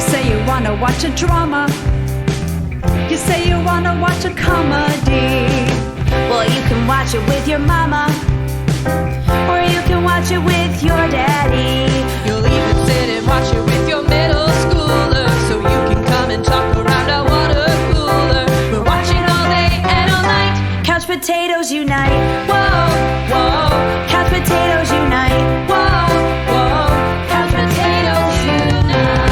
say you wanna watch a drama. You say you wanna watch a comedy. Well, you can watch it with your mama, or you can watch it with your daddy. You'll even sit and watch it with your middle schooler, so you can come and talk around a water cooler. We're watching all day and all night. Couch potatoes unite. Whoa, whoa. Couch potatoes unite. Whoa, whoa. Couch potatoes unite.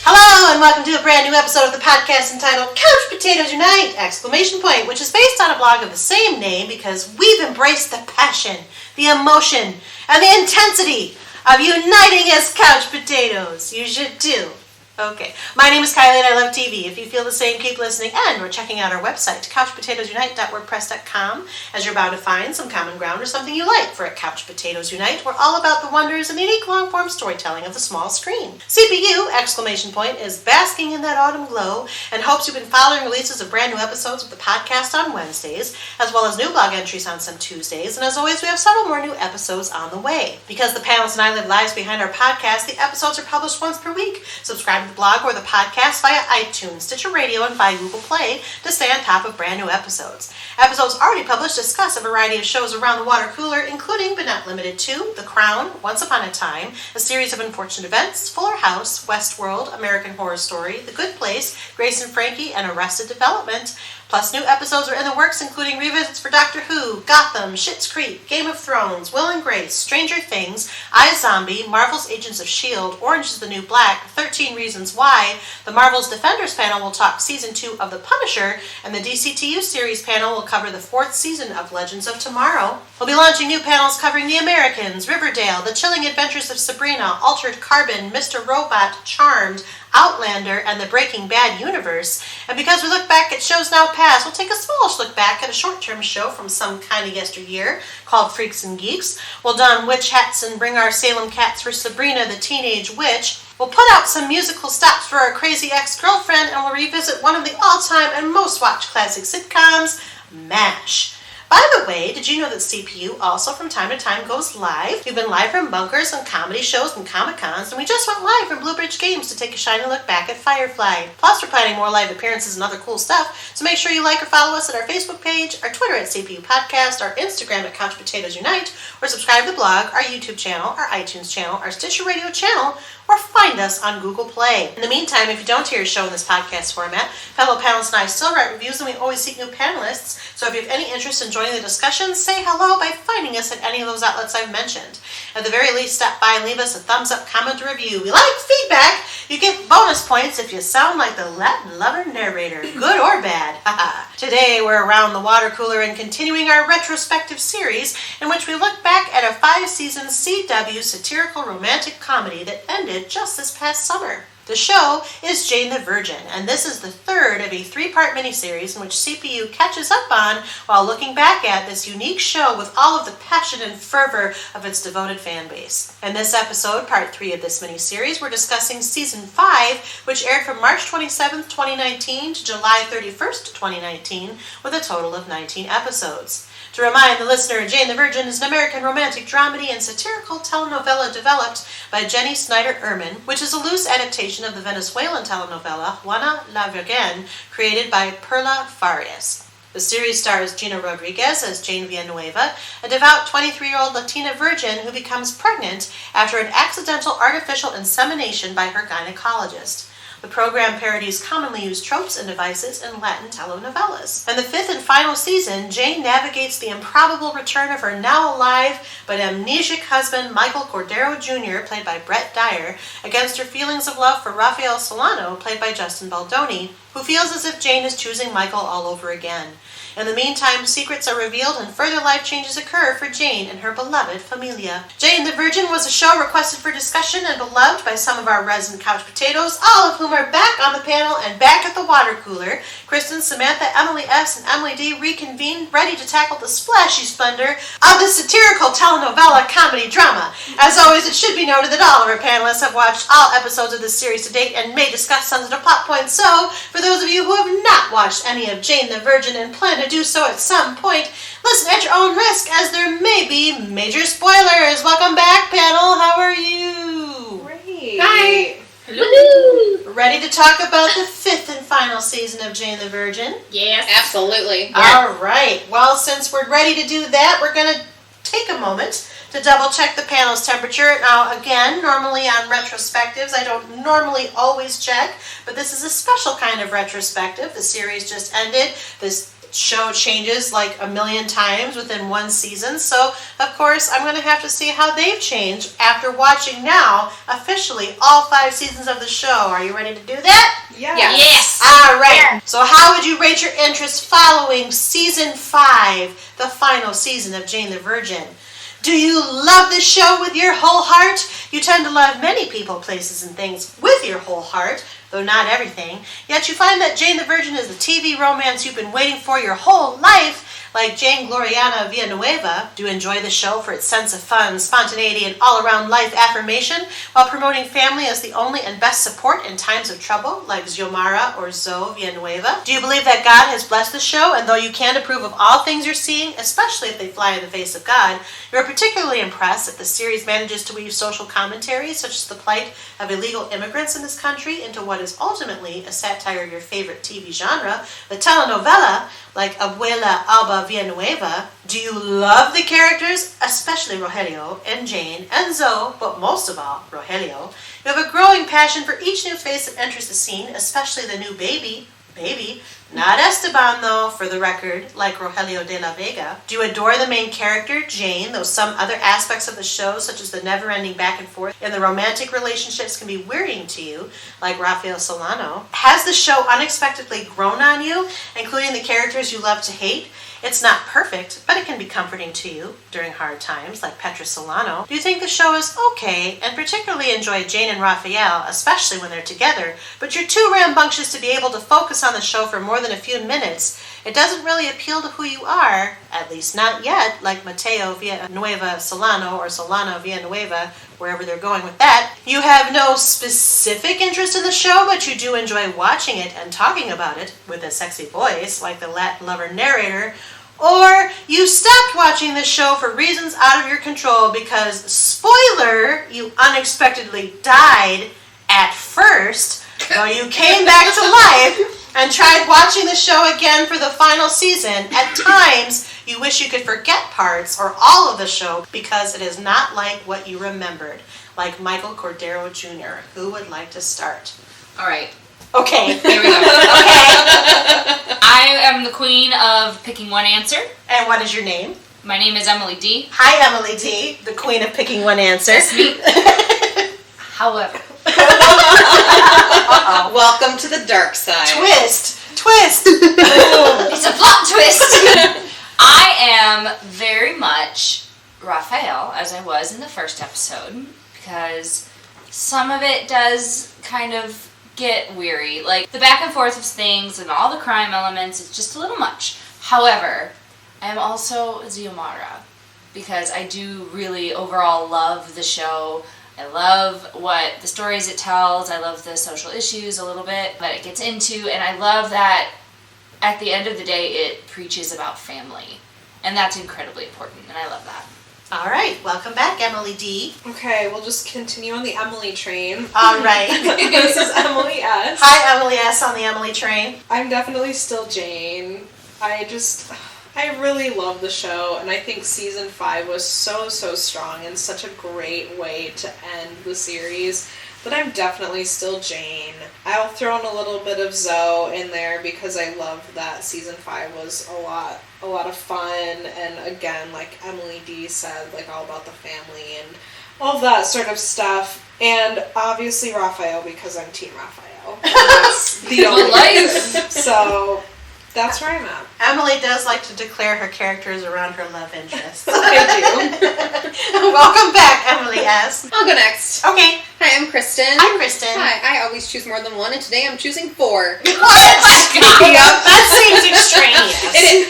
Hello and welcome to a brand new episode of the podcast entitled Couch Potatoes Unite! Exclamation point, which is based on a blog of the same name because we've embraced the passion, the emotion, and the intensity of uniting as couch potatoes. You should too. Okay, my name is Kylie and I love TV. If you feel the same, keep listening and or checking out our website, couchpotatoesunite.wordpress.com, as you're bound to find some common ground or something you like, for at Couch Potatoes Unite, we're all about the wonders and unique long-form storytelling of the small screen. CPU, exclamation point, is basking in that autumn glow and hopes you've been following releases of brand new episodes of the podcast on Wednesdays, as well as new blog entries on some Tuesdays, and as always, we have several more new episodes on the way. Because the panelists and I live lives behind our podcast, the episodes are published once per week. Subscribe to the blog or the podcast via iTunes, Stitcher Radio, and via Google Play to stay on top of brand new episodes. Episodes already published discuss a variety of shows around the water cooler, including, but not limited to, The Crown, Once Upon a Time, A Series of Unfortunate Events, Fuller House, Westworld, American Horror Story, The Good Place, Grace and Frankie, and Arrested Development. Plus, new episodes are in the works, including revisits for Doctor Who, Gotham, Schitt's Creek, Game of Thrones, Will and Grace, Stranger Things, iZombie, Marvel's Agents of S.H.I.E.L.D., Orange is the New Black, 13 Reasons Why, the Marvel's Defenders panel will talk Season 2 of The Punisher, and the DCTU series panel will cover the 4th season of Legends of Tomorrow. We'll be launching new panels covering The Americans, Riverdale, The Chilling Adventures of Sabrina, Altered Carbon, Mr. Robot, Charmed, Outlander, and the Breaking Bad universe. And because we look back at shows now past, we'll take a smallish look back at a short-term show from some kind of yesteryear called Freaks and Geeks. We'll don witch hats and bring our Salem cats for Sabrina the Teenage Witch. We'll put out some musical stops for our crazy ex-girlfriend, and we'll revisit one of the all-time and most-watched classic sitcoms, MASH. By the way, did you know that CPU also from time to time goes live? We've been live from bunkers and comedy shows and Comic-Cons, and we just went live from Blue Bridge Games to take a shiny look back at Firefly. Plus, we're planning more live appearances and other cool stuff, so make sure you like or follow us at our Facebook page, our Twitter at CPU Podcast, our Instagram at Couch Potatoes Unite, or subscribe to the blog, our YouTube channel, our iTunes channel, our Stitcher Radio channel, or find us on Google Play. In the meantime, if you don't hear a show in this podcast format, fellow panelists and I still write reviews, and we always seek new panelists, so if you have any interest in joining the discussion, say hello by finding us at any of those outlets I've mentioned. At the very least, stop by and leave us a thumbs up, comment, or review. We like feedback. You get bonus points if you sound like the Latin lover narrator, good or bad. Today, we're around the water cooler and continuing our retrospective series in which we look back at a 5-season CW satirical romantic comedy that ended just this past summer. The show is Jane the Virgin, and this is the third of a 3-part miniseries in which CPU catches up on while looking back at this unique show with all of the passion and fervor of its devoted fan base. In this episode, part 3 of this miniseries, we're discussing Season 5, which aired from March 27th, 2019 to July 31st, 2019, with a total of 19 episodes. To remind the listener, Jane the Virgin is an American romantic dramedy and satirical telenovela developed by Jenny Snyder-Urman, which is a loose adaptation of the Venezuelan telenovela Juana la Virgen, created by Perla Farias. The series stars Gina Rodriguez as Jane Villanueva, a devout 23-year-old Latina virgin who becomes pregnant after an accidental artificial insemination by her gynecologist. The program parodies commonly used tropes and devices in Latin telenovelas. In the 5th and final season, Jane navigates the improbable return of her now alive but amnesic husband Michael Cordero Jr., played by Brett Dyer, against her feelings of love for Rafael Solano, played by Justin Baldoni, who feels as if Jane is choosing Michael all over again. In the meantime, secrets are revealed and further life changes occur for Jane and her beloved familia. Jane the Virgin was a show requested for discussion and beloved by some of our resident couch potatoes, all of whom are back on the panel and back at the water cooler. Kristen, Samantha, Emily S., and Emily D. reconvene, ready to tackle the splashy splendor of the satirical telenovela comedy drama. As always, it should be noted that all of our panelists have watched all episodes of this series to date and may discuss sensitive plot points, so for those of you who have not watched any of Jane the Virgin and plan to do so at some point, listen at your own risk, as there may be major spoilers. Welcome back, panel. How are you? Ready to talk about the 5th and final season of Jane the Virgin? Yes. Absolutely. All right. Well, since we're ready to do that, we're going to take a moment to double check the panel's temperature. Now, again, normally on retrospectives, I don't normally always check, but this is a special kind of retrospective. The series just ended. This show changes like a million times within one season, so of course I'm going to have to see how they've changed after watching now officially all 5 seasons of the show. Are you ready to do that? Yes. All right. So how would you rate your interest following season 5, the final season of Jane the Virgin? Do you love this show with your whole heart? You tend to love many people, places, and things with your whole heart, though not everything. Yet you find that Jane the Virgin is the TV romance you've been waiting for your whole life, like Jane Gloriana Villanueva. Do you enjoy the show for its sense of fun, spontaneity, and all-around life affirmation, while promoting family as the only and best support in times of trouble, like Xiomara or Zoe Villanueva? Do you believe that God has blessed the show, and though you can't approve of all things you're seeing, especially if they fly in the face of God, you're particularly impressed that the series manages to weave social commentaries, such as the plight of illegal immigrants in this country, into what is ultimately a satire of your favorite TV genre, the telenovela, like Abuela Alba Villanueva? Do you love the characters, especially Rogelio and Jane and Zoe, but most of all, Rogelio? You have a growing passion for each new face that enters the scene, especially the new baby, not Esteban though, for the record, like Rogelio de la Vega. Do you adore the main character, Jane, though some other aspects of the show, such as the never-ending back and forth in the romantic relationships, can be wearying to you, like Rafael Solano? Has the show unexpectedly grown on you, including the characters you love to hate? It's not perfect, but it can be comforting to you during hard times, like Petra Solano. Do you think the show is okay, and particularly enjoy Jane and Raphael, especially when they're together, but you're too rambunctious to be able to focus on the show for more than a few minutes? It doesn't really appeal to who you are, at least not yet, like Mateo Villanueva Solano or Solano Villanueva, wherever they're going with that. You have no specific interest in the show, but you do enjoy watching it and talking about it with a sexy voice, like the Latin lover narrator. Or you stopped watching the show for reasons out of your control because, spoiler, you unexpectedly died at first, though you came back to life and tried watching the show again for the final season. At times, you wish you could forget parts or all of the show because it is not like what you remembered, like Michael Cordero Jr. Who would like to start? All right. Okay. Here we go. Okay. I am the queen of picking one answer. And what is your name? My name is Emily D. Hi, Emily D., the queen of picking one answer. That's me. However. Welcome to the dark side. Twist. It's a plot twist. I am very much Raphael, as I was in the first episode, because some of it does kind of get weary. Like, the back and forth of things and all the crime elements, it's just a little much. However, I am also Xiomara, because I do really overall love the show. I love what the stories it tells. I love the social issues a little bit that it gets into, and I love that at the end of the day it preaches about family, and that's incredibly important, and I love that. All right, welcome back, Emily D. Okay, we'll just continue on the Emily train. All right. This is Emily S. Hi, Emily S. on the Emily train. I'm definitely still Jane. I really love the show, and I think season 5 was so strong and such a great way to end the series. But I'm definitely still Jane. I'll throw in a little bit of Zoe in there because I love that season 5 was a lot of fun, and again, like Emily D said, like all about the family and all of that sort of stuff. And obviously Raphael, because I'm Team Raphael. And that's the only life. So that's where I'm at. Emily does like to declare her characters around her love interests. I do. Welcome back, Emily S. I'll go next. Okay. Hi, I'm Kristen. Hi, Kristen. Hi, I always choose more than one, and today I'm choosing 4. What? That seems extraneous. It is.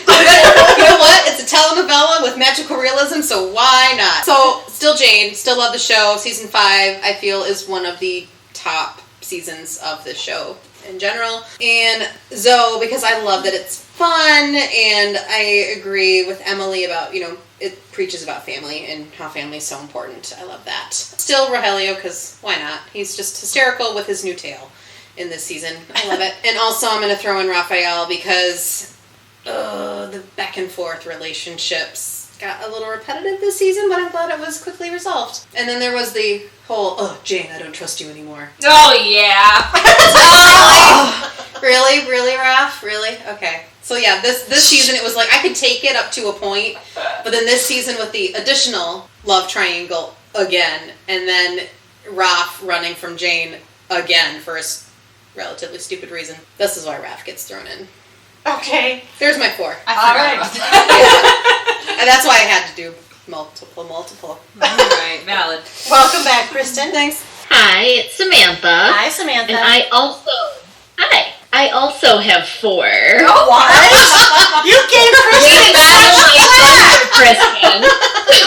You know what? It's a telenovela with magical realism, so why not? So, still Jane, still love the show. Season 5, I feel, is one of the top seasons of the show in general. And Zoe, because I love that it's fun, and I agree with Emily about, it preaches about family and how family is so important. I love that. Still Rogelio, because why not? He's just hysterical with his new tail. in this season. I love it. And also I'm going to throw in Raphael because the back and forth relationships got a little repetitive this season, but I thought it was quickly resolved. And then there was the whole, Jane, I don't trust you anymore. Oh, yeah. Really? Really, Raph? Really? Okay. So yeah, this season it was like I could take it up to a point, but then this season with the additional love triangle again, and then Raph running from Jane again for a relatively stupid reason. This is why Raph gets thrown in. Okay. There's my 4. All right. And that's why I had to do multiple. Right, valid. Welcome back, Kristen. Thanks. Hi, it's Samantha. Hi, Samantha. And I also have 4. What? You gave Kristen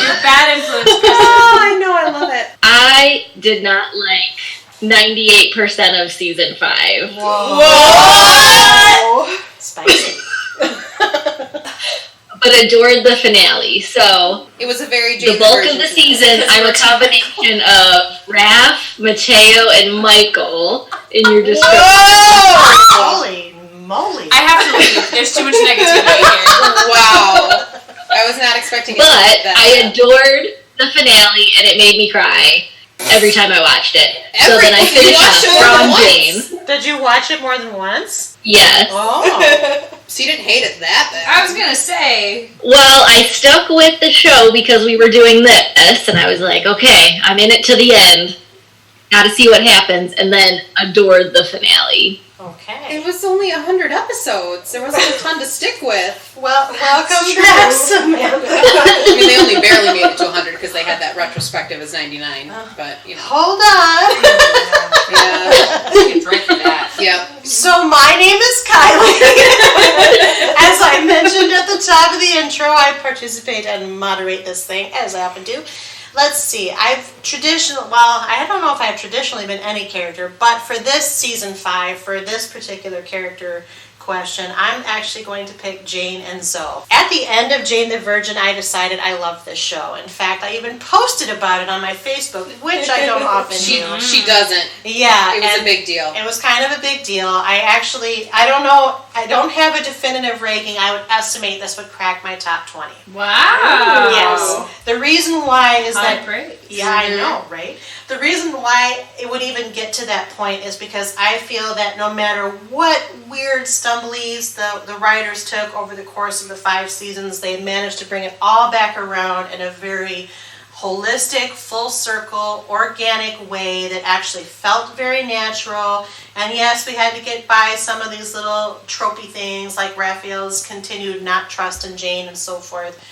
You're bad influence, Kristen. Oh, I know, I love it. I did not like 98% of season 5. Whoa! Spicy. But adored the finale. So It was a very Jane the bulk version. of the season, I'm a combination of Raph, Mateo, and Michael in your description. Holy moly. I have to leave. There's too much negativity here. Wow. I was not expecting it. But that I adored the finale, and it made me cry every time I watched it. So then I You finished watched it off more than from once? Jane. Did you watch it more than once? Yes. Oh. So you didn't hate it that bad. I was gonna say. Well, I stuck with the show because we were doing this, and I was like, okay, I'm in it to the end. Gotta see what happens, and then adored the finale. Okay. It was only 100 episodes. There wasn't a ton to stick with. Well, welcome back, Samantha. I mean, they only barely made it to 100 because they had that retrospective as 99. But, you know. Hold on. Yeah. You can drink for that. Yeah. So my name is Kylie. As I mentioned at the top of the intro, I participate and moderate this thing, as I often do. Let's see, I don't know if I've traditionally been any character, but for this season 5, for this particular character question, I'm actually going to pick Jane and Zoe. At the end of Jane the Virgin, I decided I loved this show. In fact, I even posted about it on my Facebook, which I don't often do. She doesn't. Yeah. It was a big deal. It was kind of a big deal. I don't know, I don't have a definitive ranking. I would estimate this would crack my top 20. Wow. Yes. The reason why is High that... praise. Yeah, I know, right? The reason why it would even get to that point is because I feel that no matter what weird stumblies the writers took over the course of the 5 seasons, they managed to bring it all back around in a very holistic, full circle, organic way that actually felt very natural. And yes, we had to get by some of these little tropey things like Raphael's continued not trust in Jane and so forth.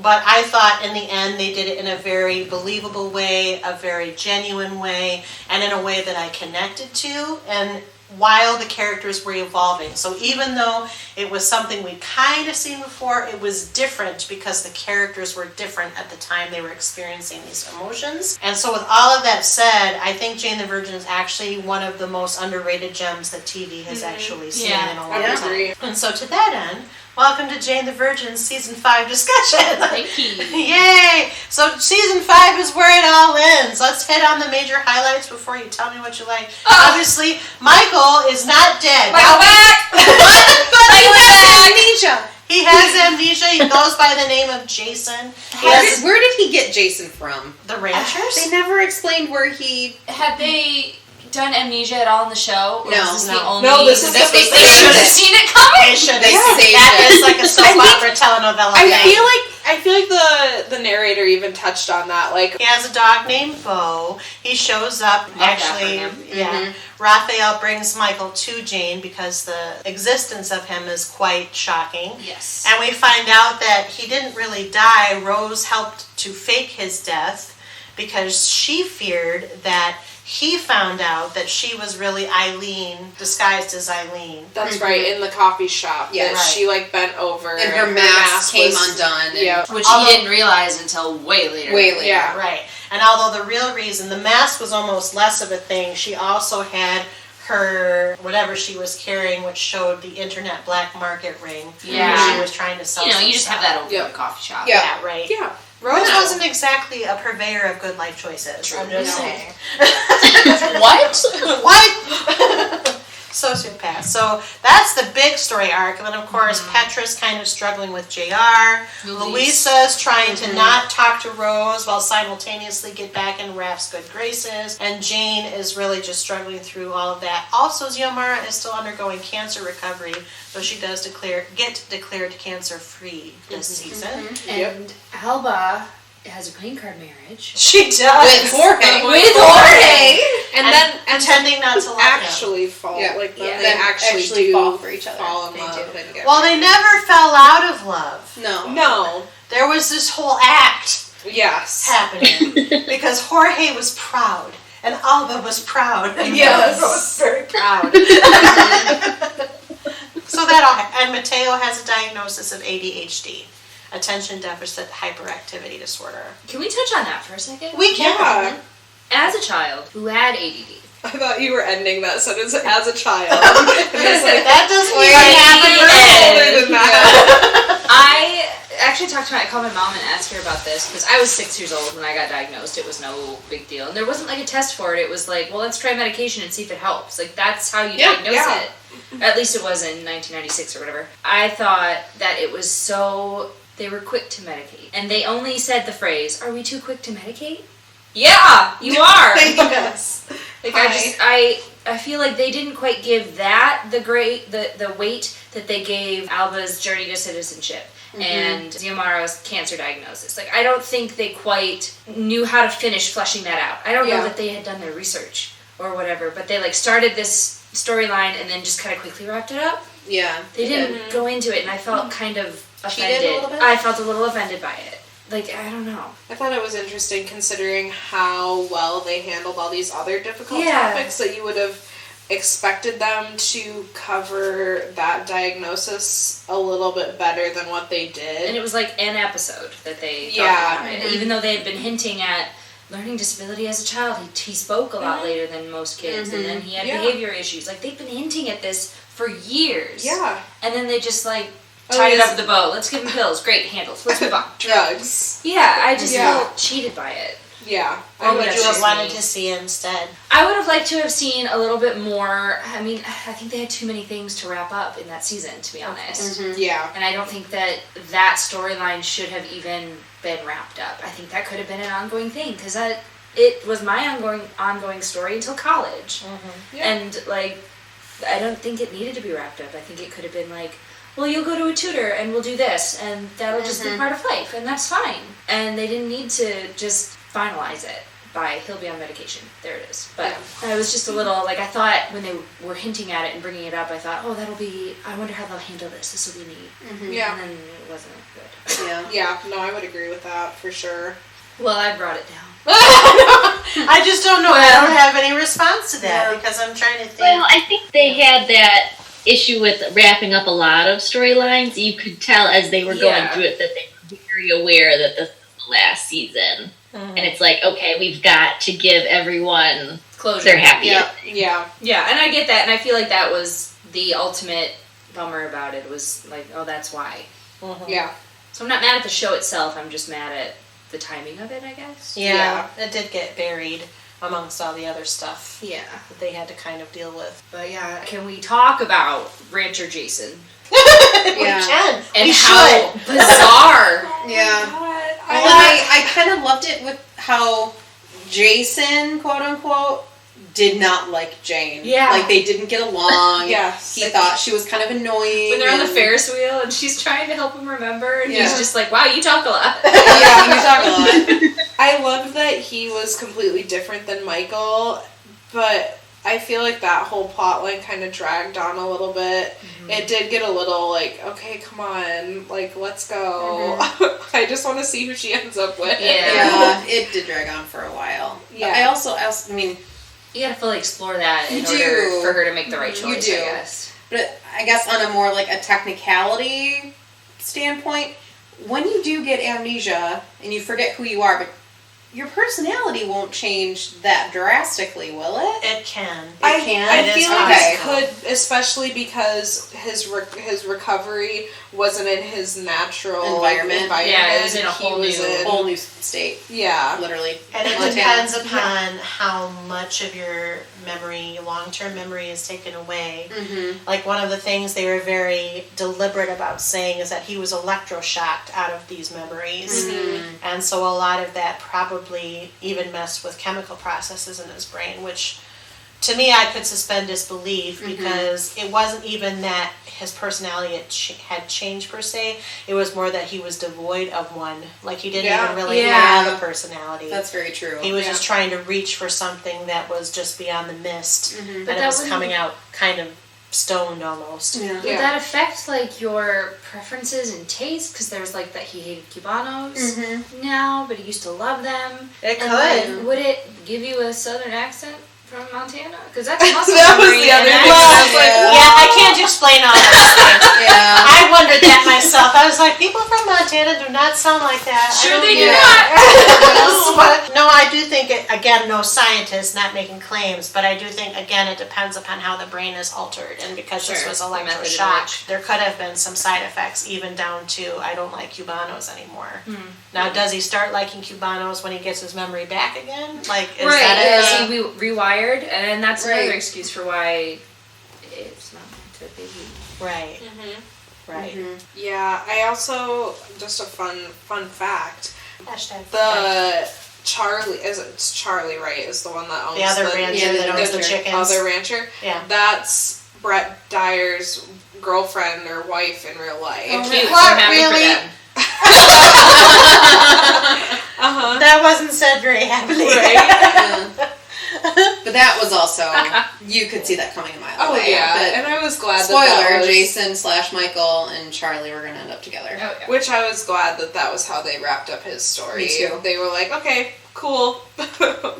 But I thought in the end they did it in a very believable way, a very genuine way, and in a way that I connected to, and while the characters were evolving. So even though it was something we'd kind of seen before, it was different because the characters were different at the time they were experiencing these emotions. And so with all of that said, I think Jane the Virgin is actually one of the most underrated gems that TV has actually seen in a long I time. agree. And so to that end, welcome to Jane the Virgin's Season 5 discussion. Thank you. Yay! So Season 5 is where it all ends. Let's hit on the major highlights before you tell me what you like. Obviously, Michael is not dead. Michael back! But he Michael's has back! amnesia. He has amnesia. He goes by the name of Jason. Where did he get Jason from? The Ranchers? They never explained where he... Had they done amnesia at all in the show? Or No. is this the No. only... No, this is They the saved They should have it. seen it coming! They should. They saved That it. is like a soap opera telenovela. I feel like the narrator even touched on that. Like, He has a dog named Bo. He shows up. that for Actually, him. yeah. Raphael brings Michael to Jane because the existence of him is quite shocking. Yes. And we find out that he didn't really die. Rose helped to fake his death because she feared that he found out that she was really Eileen, disguised as Eileen. that's right, in the coffee shop. Yeah, that right. she like bent over And her mask came was- undone. And Yeah. Which Although- he didn't realize until way later. Way later. Yeah. Right. And although the real reason, the mask was almost less of a thing, she also had her, whatever she was carrying, which showed the internet black market ring. Yeah. Where she was trying to sell You know, some you just stuff. have that over Yeah. a coffee shop. Yeah. Yeah, right. Yeah. Rose Wow. wasn't exactly a purveyor of good life choices. I'm just No. saying. What? What? Sociopath. So that's the big story arc. And then, of course, Petra's kind of struggling with JR. Louisa's trying to not talk to Rose while simultaneously get back in Raph's good graces. And Jane is really just struggling through all of that. Also, Xiomara is still undergoing cancer recovery, though she does get declared cancer-free this season. And Alba has a green card marriage. She does. With Jorge. With Jorge! And then pretending not to love him. actually fall. Yeah. Like, Yeah. they actually do fall for each other. fall in They love. do. And get Well, they never fell out of love. No. No. There was this whole act Yes. happening because Jorge was proud and Alba was proud. And Yes. Alba was very proud. So that all, and Mateo has a diagnosis of ADHD, attention deficit hyperactivity disorder. Can we touch on that for a second? We can. Yeah. As a child who had ADD, I thought you were ending that sentence as a child. And it's like, That doesn't Wait, even happen. older than that. I actually I called my mom and asked her about this because I was 6 years old when I got diagnosed. It was no big deal. And there wasn't like a test for it. It was like, well, let's try medication and see if it helps. Like, that's how you diagnose it. At least it was in 1996 or whatever. I thought that it was so... They were quick to medicate. And they only said the phrase, "Are we too quick to medicate?" Yeah, you are. Yes. Like, I feel like they didn't quite give that the weight that they gave Alba's journey to citizenship and Xiomara's cancer diagnosis. Like, I don't think they quite knew how to finish fleshing that out. I don't know that they had done their research or whatever, but they like started this storyline and then just kind of quickly wrapped it up. Yeah. They didn't go into it, and I felt kind of offended. Cheated a little bit? I felt a little offended by it. Like, I don't know. I thought it was interesting considering how well they handled all these other difficult Yeah. topics that you would have expected them to cover that diagnosis a little bit better than what they did. And it was like an episode that they Yeah. talked about it. Even though they had been hinting at learning disability as a child, he spoke a lot later than most kids, and then he had behavior issues. Like, they've been hinting at this for years. Yeah. And then they just, like, tied it up with a bow. Let's give him pills. Great, handles. Let's move on. Drugs. Yeah, I just Yeah. felt cheated by it. Yeah. What would that's you have just wanted me. to see instead? I would have liked to have seen a little bit more. I mean, I think they had too many things to wrap up in that season, to be honest. Yeah. And I don't think that storyline should have even been wrapped up. I think that could have been an ongoing thing, because it was my ongoing story until college. Yeah. And, like, I don't think it needed to be wrapped up. I think it could have been like, well, you'll go to a tutor and we'll do this, and that'll just be part of life, and that's fine. And they didn't need to just finalize it by he'll be on medication. There it is. But I was just a little, like, I thought when they were hinting at it and bringing it up, I thought, oh, I wonder how they'll handle this. This will be neat. Yeah. And then it wasn't good. Yeah. Yeah. No, I would agree with that for sure. Well, I brought it down. I just don't know. I don't have any response to that because I'm trying to think. Well, I think they had that issue with wrapping up a lot of storylines. You could tell as they were going through it that they were very aware that this was the last season. And it's like, okay, we've got to give everyone Closure. their happy Yeah. ending. Yeah. Yeah, and I get that, and I feel like that was the ultimate bummer about it, was like, oh, that's why. Yeah. So I'm not mad at the show itself, I'm just mad at the timing of it, I guess. Yeah, it did get buried amongst all the other stuff Yeah. that they had to kind of deal with. But yeah, can we talk about Rancher Jason? Yeah. We can. And we how should. bizarre. Yeah. I kind of loved it with how Jason, quote unquote, did not like Jane. Yeah. Like, they didn't get along. Yes. He thought she was kind of annoying. When they're on the and- Ferris wheel and she's trying to help him remember, and Yeah. he's just like, wow, you talk a lot. Yeah, you talk a lot. I loved that he was completely different than Michael, but I feel like that whole plotline kind of dragged on a little bit. It did get a little like, okay, come on, like, let's go. I just want to see who she ends up with. Yeah. Yeah, it did drag on for a while. Yeah. I also, I mean, You gotta fully explore that in You order do. for her to make the right You choice, do. I guess. but I guess on a more like a technicality standpoint, when you do get amnesia and you forget who you are, but your personality won't change that drastically, will it? It can. I It feel is like it possible. could, especially because his recovery wasn't in his natural Environment. Yeah, it was in a He whole was new- in- Whole new state, Yeah. literally. And it Montana. depends upon how much of your memory, long-term memory, is taken away. Mm-hmm. Like one of the things they were very deliberate about saying is that he was electroshocked out of these memories. And so a lot of that probably even messed with chemical processes in his brain, which to me I could suspend disbelief because it wasn't even that his personality had changed per se. It was more that he was devoid of one. Like he didn't even really have a personality. That's very true. He was just trying to reach for something that was just beyond the mist. Mm-hmm. And But it that was wouldn't- coming out kind of stoned almost. Yeah. Would that affect like your preferences and tastes? Because there's like that he hated Cubanos now, but he used to love them. It And could. then would it give you a southern accent from Montana? Because that's muscle That was memory. the other and thing. that's- I was like, Yeah, I can't explain all that. Yeah. I wondered that myself. I was like, people from Montana do not sound like that. I Sure don't they do get not. it. But no, I do think it, again, no scientist, not making claims, but I do think, again, it depends upon how the brain is altered. And because this Sure, was the method in electroshock, which. there could have been some side effects, even down to, I don't like Cubanos anymore. Now, does he start liking Cubanos when he gets his memory back again? Like, is Right, that because it? he rewired, and that's Right. another excuse for why it's not to be. Right. Right. Yeah, I also, just a fun fact, Hashtag the Charlie, it's Charlie, right, is the one that owns the other rancher that owns the rancher. chickens. other rancher? Yeah. That's Brett Dyer's girlfriend or wife in real life. Oh, really? What, I'm happy for really? them. That wasn't said very happily. Yeah. But that was also, you could see that coming a mile Oh away. yeah, But and I was glad spoiler, that was, Jason / Michael and Charlie were going to end up together. Oh, yeah. which I was glad that was how they wrapped up his story. Me too. They were like, okay, cool, we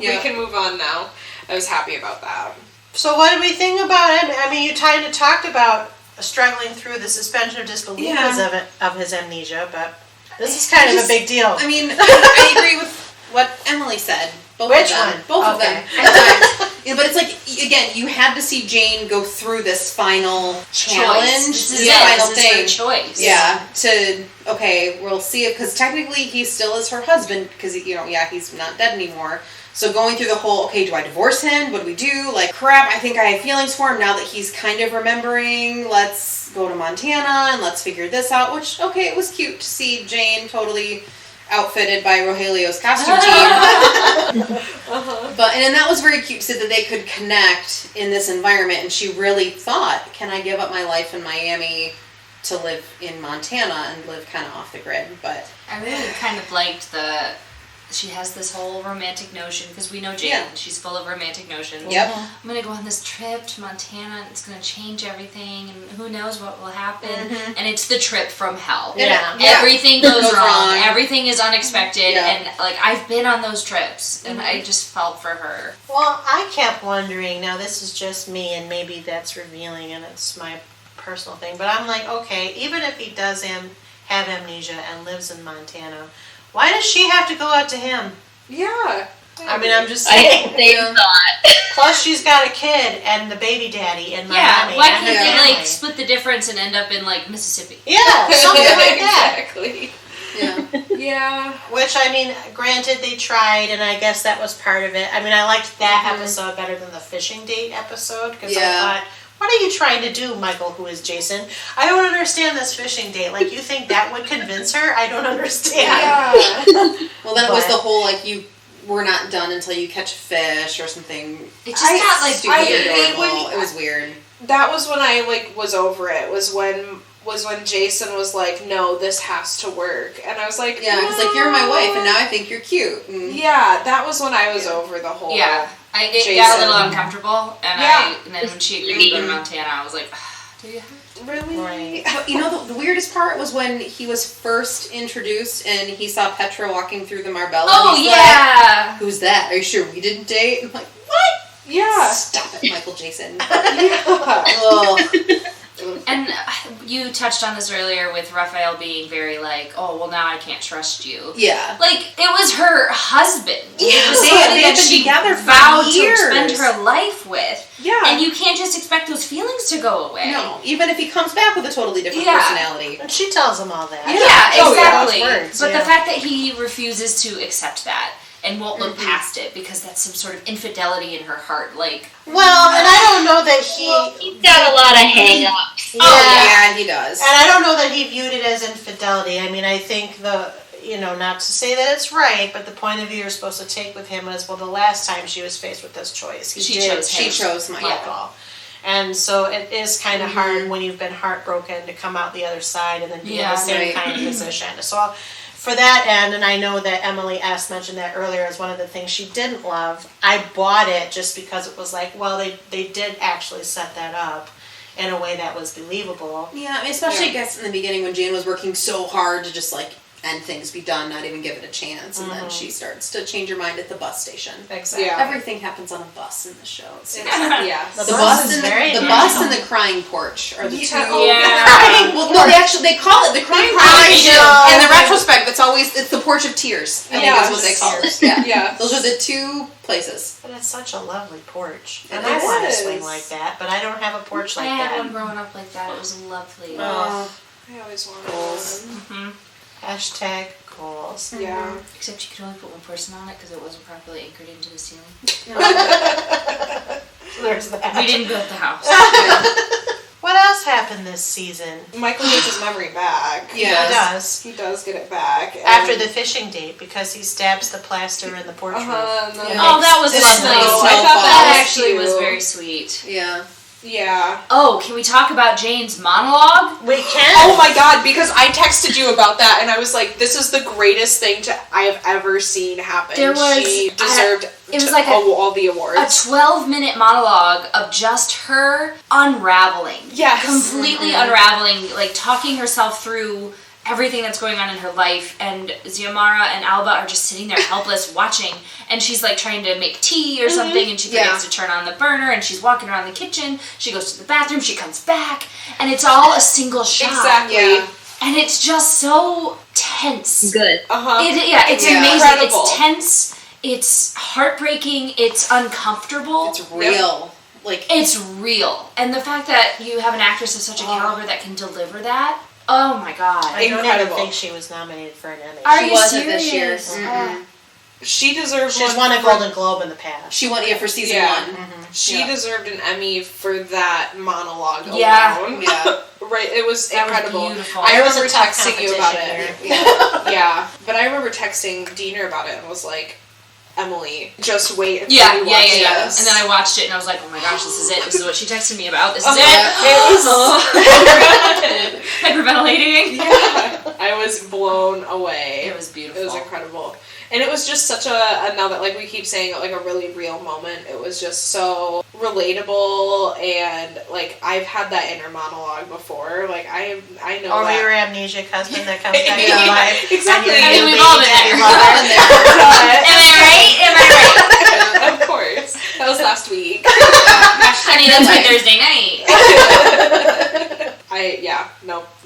Yeah. can move on now. I was happy about that. So what do we think about him? I mean, you kind of talked about struggling through the suspension of disbelief Yeah. of his amnesia, but this is kind of a big deal. I mean, I agree with what Emily said. Both Which of them. one? Both of Okay. them. At times. Yeah, but it's like, again, you had to see Jane go through this final challenge. This is this it. final This is thing. their choice. Yeah, okay, we'll see it, because technically he still is her husband, because, he's not dead anymore. So going through the whole, okay, do I divorce him? What do we do? Like, crap, I think I have feelings for him now that he's kind of remembering. Let's go to Montana and let's figure this out, which, okay, it was cute to see Jane totally outfitted by Rogelio's costume team. But and that was very cute to see that they could connect in this environment, and she really thought, can I give up my life in Miami to live in Montana and live kind of off the grid? But I really kind of liked she has this whole romantic notion, because we know Jane, Yeah. she's full of romantic notions. Yep. I'm going to go on this trip to Montana, and it's going to change everything, and who knows what will happen. And it's the trip from hell. Yeah. Everything goes Goes wrong. wrong. Everything is unexpected, Yeah. and like I've been on those trips, and I just felt for her. Well, I kept wondering, now this is just me, and maybe that's revealing, and it's my personal thing, but I'm like, okay, even if he does have amnesia and lives in Montana, why does she have to go out to him? Yeah. I mean, I'm just I saying. had the same thought. Plus, she's got a kid and the baby daddy in Miami. Yeah, why and her can't they family. like split the difference and end up in like Mississippi? Yeah, something like that. Exactly. yeah, Yeah. Which, I mean, granted, they tried, and I guess that was part of it. I mean, I liked that episode better than the fishing date episode, because I Yeah. thought, what are you trying to do, Michael, who is Jason? I don't understand this fishing date. Like, you think that would convince her? I don't understand. Yeah. well then it was But- the whole we're not done until you catch a fish or something. It just got like Stupid it adorable. would- It was weird. That was when I was over it. Was when Jason was like, "No, this has to work," and I was like, Yeah, because you're my wife, and now I think you're cute. And Yeah, that was when I was over the whole. Yeah, it got a Jason. little uncomfortable, and Yeah. and then when she agreed to go to Montana, I was like, do you have Really? Right. But, the weirdest part was when he was first introduced and he saw Petra walking through the Marbella. Oh, and he's yeah. like, who's that? Are you sure we didn't date? I'm like, what? Yeah. Stop it, Michael Jason. Yeah. Ugh. And you touched on this earlier with Raphael being very like, oh, well, now I can't trust you. Yeah. Like, it was her husband. Yeah, It was they somebody had that been she together for vowed years. to spend her life with. Yeah. And you can't just expect those feelings to go away. No, even if he comes back with a totally different Yeah. personality. And she tells him all that. Yeah, Oh, yeah, exactly. those words, But yeah. the fact that he refuses to accept that and won't look Mm-hmm. past it because that's some sort of infidelity in her heart, like... Well, and I don't know that he... He's got a lot of hang-ups. Yeah, he does. And I don't know that he viewed it as infidelity. I mean, I think not to say that it's right, but the point of view you're supposed to take with him is, well, the last time she was faced with this choice, She chose my him. alcohol. And so it is kind of hard when you've been heartbroken to come out the other side and then be in the same Right. kind of position. So for that end, and I know that Emily S. mentioned that earlier as one of the things she didn't love, I bought it just because it was like, well, they did actually set that up in a way that was believable. Yeah, I mean, especially I guess in the beginning when Jane was working so hard to just like end things, be done, not even give it a chance, and then she starts to change her mind at the bus station. Exactly. Yeah. Everything happens on a bus in the show. It's Yeah. The the bus bus is and very the bus and the crying porch are the two. Yeah. Well, no, they call it the crying porch. In the retrospect, it's the porch of tears. I think is what they call it. Yeah. Yeah. Those are the two places. But it's such a lovely porch. It And I want to is. swing like that, but I don't have a porch like I had that. one growing up like that. It was lovely. Oh. I always wanted Goals. one. Hashtag goals. Yeah. Except you could only put one person on it because it wasn't properly anchored into the ceiling. There's that. We didn't build the house. What else happened this season? Michael gets his memory back. He does. He does get it back. and- After the fishing date, because he stabs the plaster in the porch roof. and then Oh, that was The lovely. snow I thought falls. That was actually was cute. very sweet. Yeah. Yeah. Oh, can we talk about Jane's monologue? We can. Oh my god, because I texted you about that and I was like, this is the greatest thing I have ever seen happen. There was- she deserved it was like all the A awards. 12-minute monologue of just her unraveling. Yes. Completely unraveling, like talking herself through everything that's going on in her life, and Xiomara and Alba are just sitting there helpless watching, and she's like trying to make tea or something, and she forgets to turn on the burner, and she's walking around the kitchen, she goes to the bathroom, she comes back, and it's all a single shot. Exactly. Yeah. And it's just so tense. Good. Uh-huh. It's Yeah. amazing. Incredible. It's tense, it's heartbreaking, it's uncomfortable. It's real. Like, It's real. And the fact that you have an actress of such a caliber that can deliver that, oh my god. I don't even Incredible. think she was nominated for an Emmy. Are she you wasn't serious? this year. Oh. She deserved She's one won a for- Golden Globe in the past. she won it for season Yeah. one. She Yeah. deserved an Emmy for that monologue Yeah. alone. Yeah. Right, it was That was incredible. beautiful. I It was a remember tough texting you about competition it. here. Yeah, but I remember texting Diener about it and was like, Emily, just wait until Yeah. you watch this. And then I watched it and I was like, oh my gosh, this is it. This is what she texted me about. This is Oh, it. yeah. It was Hyperventilating. yeah. I was blown away. It was beautiful. It was incredible. And it was just such a now that like we keep saying like a really real moment. It was just so relatable, and like I've had that inner monologue before. Like I know Or that. your amnesic husband that comes back to Yeah, your life. exactly. And I mean, you're we've all been beating there. your lover. Am I right? Am I right? Of course. That was last week. Honey, that's my Thursday night.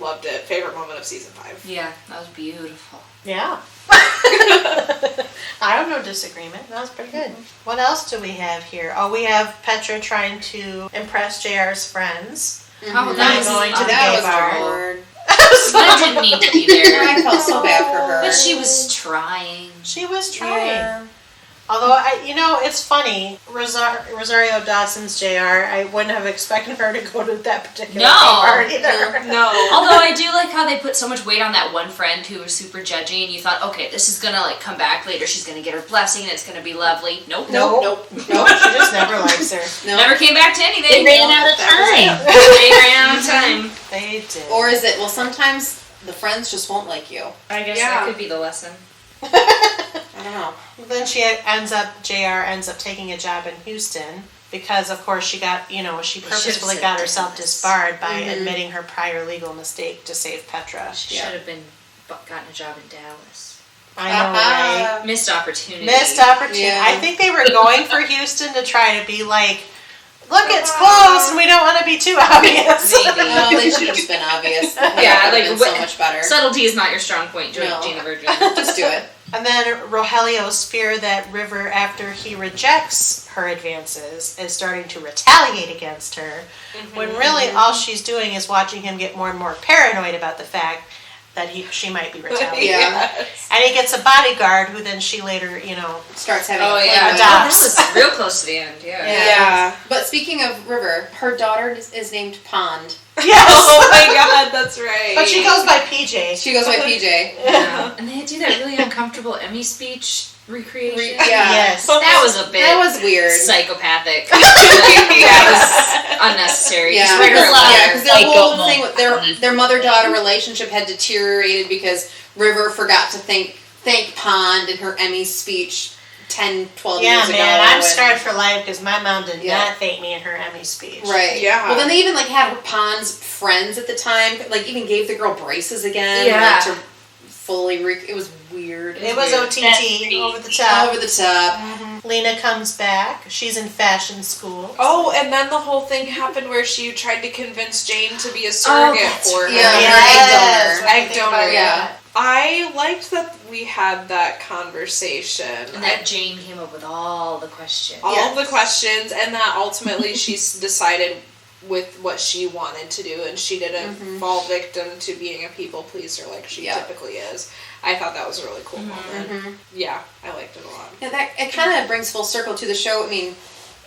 Loved it. Favorite moment of season 5. Yeah, that was beautiful. Yeah. I have no disagreement. That was pretty good. What else do we have here? Oh, we have Petra trying to impress JR's friends. Oh, By going to the That gay was bar. hard. I didn't need to be there. I felt so bad for her. But she was trying. She was trying. Yeah. Although, it's funny. Rosario Dawson's JR, I wouldn't have expected her to go to that particular No. bar either. No. Although I do like how they put so much weight on that one friend who was super judgy, and you thought, okay, this is gonna like come back later. She's gonna get her blessing, and it's gonna be lovely. Nope. Nope. She just never likes her. Never came back to anything. They ran out of time. They ran out of time. They did. Or is it, well, sometimes the friends just won't like you. I guess Yeah. that could be the lesson. I don't know. Then JR ends up taking a job in Houston because, of course, she purposefully said got herself Dallas. disbarred by admitting her prior legal mistake to save Petra. She should have gotten a job in Dallas. I know, right? Missed opportunity. Missed opportunity. Yeah. I think they were going for Houston to try to be like look, it's close, and we don't want to be too obvious. No, they should have just been obvious. Yeah, like been so much better. Subtlety is not your strong point, No. Gina Virgin. Just do it. And then Rogelio's fear that River, after he rejects her advances, is starting to retaliate against her, when really all she's doing is watching him get more and more paranoid about the fact that she might be retaliating. Yeah. And he gets a bodyguard who then she later, Starts having Oh a yeah, adopts. that was real close to the end. Yeah. Yeah. But speaking of River, her daughter is named Pond. Yes! Oh my god, that's right. But she goes by PJ. She goes by PJ. Yeah. And they do that really uncomfortable Emmy speech recreation. Yeah. Yes. That was a bit That was weird. psychopathic. That was unnecessary. Yeah, Just write her a letter. because their whole thing with their mother-daughter relationship had deteriorated because River forgot to thank Pond in her Emmy speech 10, 12 years ago. Yeah, man, I'm and- scarred for life because my mom did Yeah. not thank me in her Emmy speech. Right. Yeah. Well, then they even had Pond's friends at the time, even gave the girl braces again. Yeah. To fully it was weird. It was weird. OTT, over the top. Over the top. Lena comes back. She's in fashion school. Oh, and then the whole thing happened where she tried to convince Jane to be a surrogate that's for her. Yeah, Yes. her What do you egg think donor. about Yeah. that? I liked that we had that conversation. And that Jane came up with all the questions. all Yes. of the questions, and that ultimately she decided with what she wanted to do, and she didn't fall victim to being a people pleaser like she typically is. I thought that was a really cool moment. Yeah, I liked it a lot. Yeah, it kind of brings full circle to the show. I mean,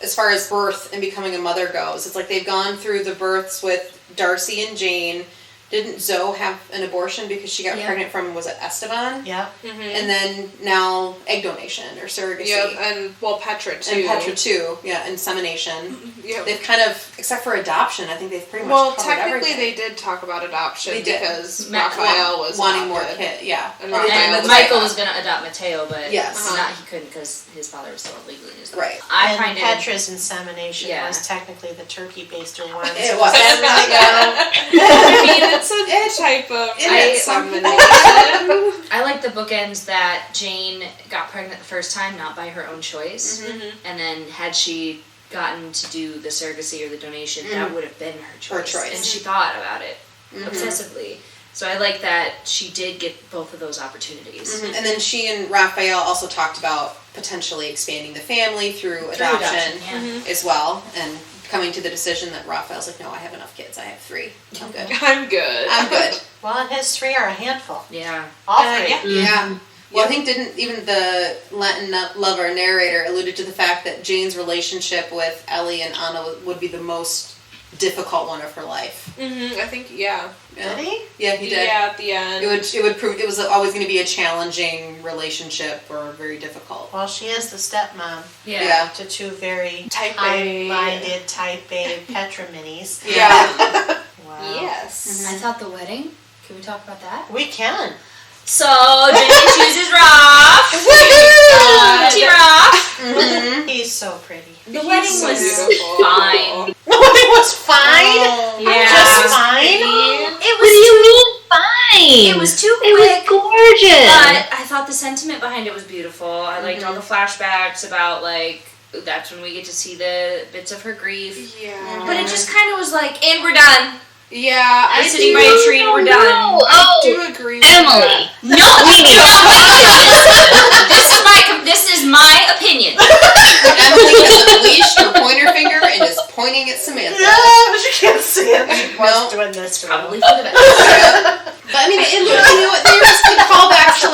as far as birth and becoming a mother goes, it's like they've gone through the births with Darcy and Jane. Didn't Zoe have an abortion because she got pregnant from, was it Esteban? Yeah. And then now egg donation or surrogacy. Yep, and Petra too. And Petra too, insemination. Yep. They've kind of, except for adoption, I think they've pretty much Well, covered technically everything. they did talk about adoption They did. because Matt Raphael was wanting more adopted. kids. Yeah. And Well, they did And with Michael Michael. was going to adopt Mateo, but Yes. he couldn't because his father was still legally his Right. I And find it. Petra's insemination Yeah. was technically the turkey baster one. It So was. that really I mean, it's a type of insemination. I like the bookends that Jane got pregnant the first time, not by her own choice. And then had she gotten to do the surrogacy or the donation, that would have been her choice. And she thought about it obsessively. So I like that she did get both of those opportunities. And then she and Raphael also talked about potentially expanding the family through adoption as well, and coming to the decision that Raphael's like, no, I have enough kids. I have 3. I'm good. I'm good. I'm good. Well, and his 3 are a handful. Yeah. All 3. Yeah. Well, I think didn't even the Latin lover narrator alluded to the fact that Jane's relationship with Ellie and Anna would be the most difficult one of her life. I think, yeah. Did he? Yeah, he did. Yeah, at the end. It would prove it was always going to be a challenging relationship or very difficult. Well, she is the stepmom Yeah. to 2 very Type A. high-minded, type A Petra minis. Yeah. Wow. Yes. I thought the wedding. Can we talk about that? We can. So Jane chooses Roth. Team Roth. He's so pretty. The wedding so was beautiful. fine. The wedding was fine. Yeah. Just fine. It What do you mean fine? It was too It quick. was gorgeous. But I thought the sentiment behind it was beautiful. I liked all the flashbacks about that's when we get to see the bits of her grief. Yeah. But it just kind of was like, and we're done. Yeah, I'm I sitting by a tree and we're done. No. I do agree with Emily. No, this is my opinion. Emily has unleashed her pointer finger and is pointing at Samantha. Yeah, but you can't see it. She was doing this to Probably him. for the best. But I mean, it literally, they were just good callbacks to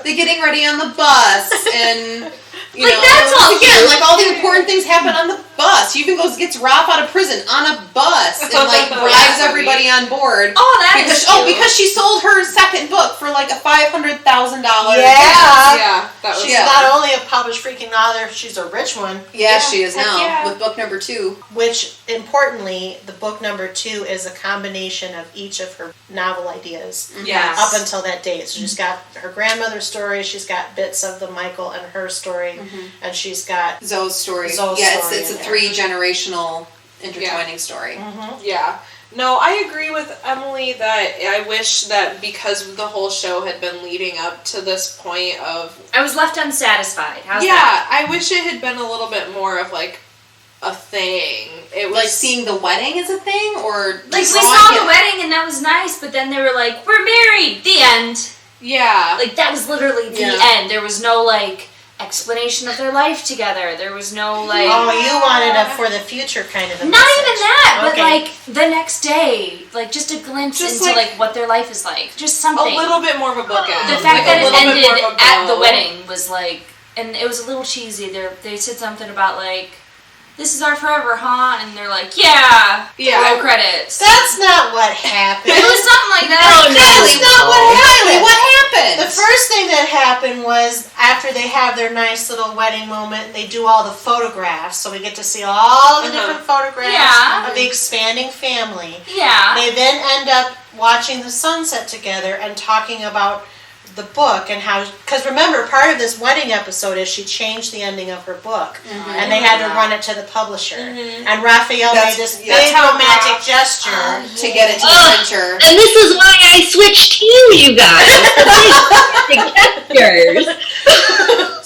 the getting ready on the bus and. That's all again, all the important things happen on the bus. She even gets Raph out of prison on a bus and bribes everybody on board. Oh, that is cute. because she sold her second book for a $500,000. Yeah. that was She's not only a published freaking author, she's a rich one. Yeah, she is Heck now yeah. with book number 2. Which, importantly, the book number 2 is a combination of each of her novel ideas Yes. up until that date. So she's got her grandmother's story, she's got bits of the Michael and her story, and she's got Zoe's story. Zoe's yeah, story it's a in there. 3-generational intertwining story. Yeah. No, I agree with Emily that I wish that because the whole show had been leading up to this point of... I was left unsatisfied. How's yeah, that? I wish it had been a little bit more of a thing. it was like seeing the wedding is a thing, or Like, we saw the wedding and that was nice, but then they were like, we're married, the end. Yeah. Like, that was literally the end. There was no, like, explanation of their life together. There was no, like... Oh, you wanted a for the future kind of a Not message. even that, but, Okay. like, the next day. Like, just a glimpse Just, into, like, like, what their life is like. Just something. a little bit more of a bookend. The fact Like, that a it little bit ended more of a at the bow. wedding was, like... And it was a little cheesy. They said something about, like... This is our forever, huh? And they're like, yeah. Roll credits. That's not what happened. It was something like that. Oh, no. That's not what happened. What happened? The first thing that happened was after they have their nice little wedding moment, they do all the photographs, so we get to see all the different photographs Yeah. of the expanding family. Yeah. They then end up watching the sunset together and talking about the book and how, because remember, part of this wedding episode is she changed the ending of her book, and they had to run it to the publisher. And Raphael made this big romantic gesture to get it to the printer. And this is why I switched to you guys. The gestures.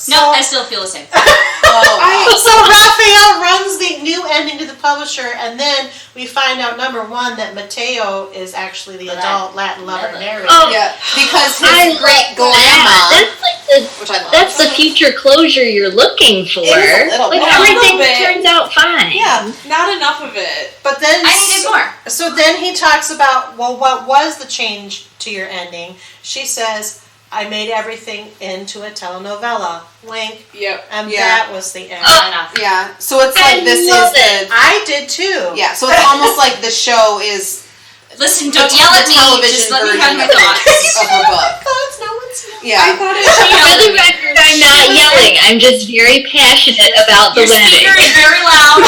No, I still feel the same. So Raphael runs the new ending to the publisher, and then we find out, number one, that Matteo is actually the adult Latin lover narrator. Oh, Yeah, because I his great love grandma, that. That's like which I love. that's the future closure you're looking for. It is a little Like bit. everything A little bit. turns out fine. Yeah, Not enough of it. but then I needed more. So then he talks about, well, what was the change to your ending? She says, I made everything into a telenovela. Wink. Yep. And Yeah. that was the end. Enough. Yeah, so it's like I this love is the I did too. yeah. So it's almost like the show is Listen, don't yell at me. Just let me have my thoughts. of her book. Thoughts, no one's Yeah, I thought it For the record, I'm not yelling. I'm just very passionate about the Your wedding. speaker is very loud.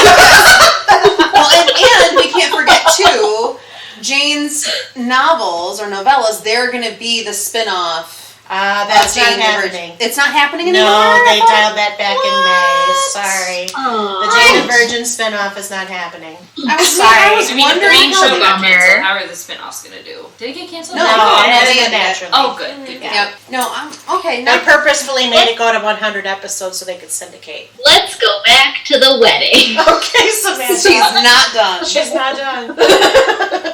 well, and we can't forget too, Jane's novels or novellas. They're going to be the spin-off. That's of not Jane the Virgin. happening. It's not happening anymore. No, they dialed that back in May. Sorry. Aw. The Jane the Virgin spinoff is not happening. I was Sorry. I was I mean, the wondering main show how. got bummer. canceled. How are the spin-offs gonna do? Did it get canceled? No, No, no, it they ended did. naturally. Oh, good. Good. Yep. No, I'm okay. They Not purposefully made it go to 100 episodes so they could syndicate. Let's go back to the wedding. Okay, Samantha. she's not done. She's not done.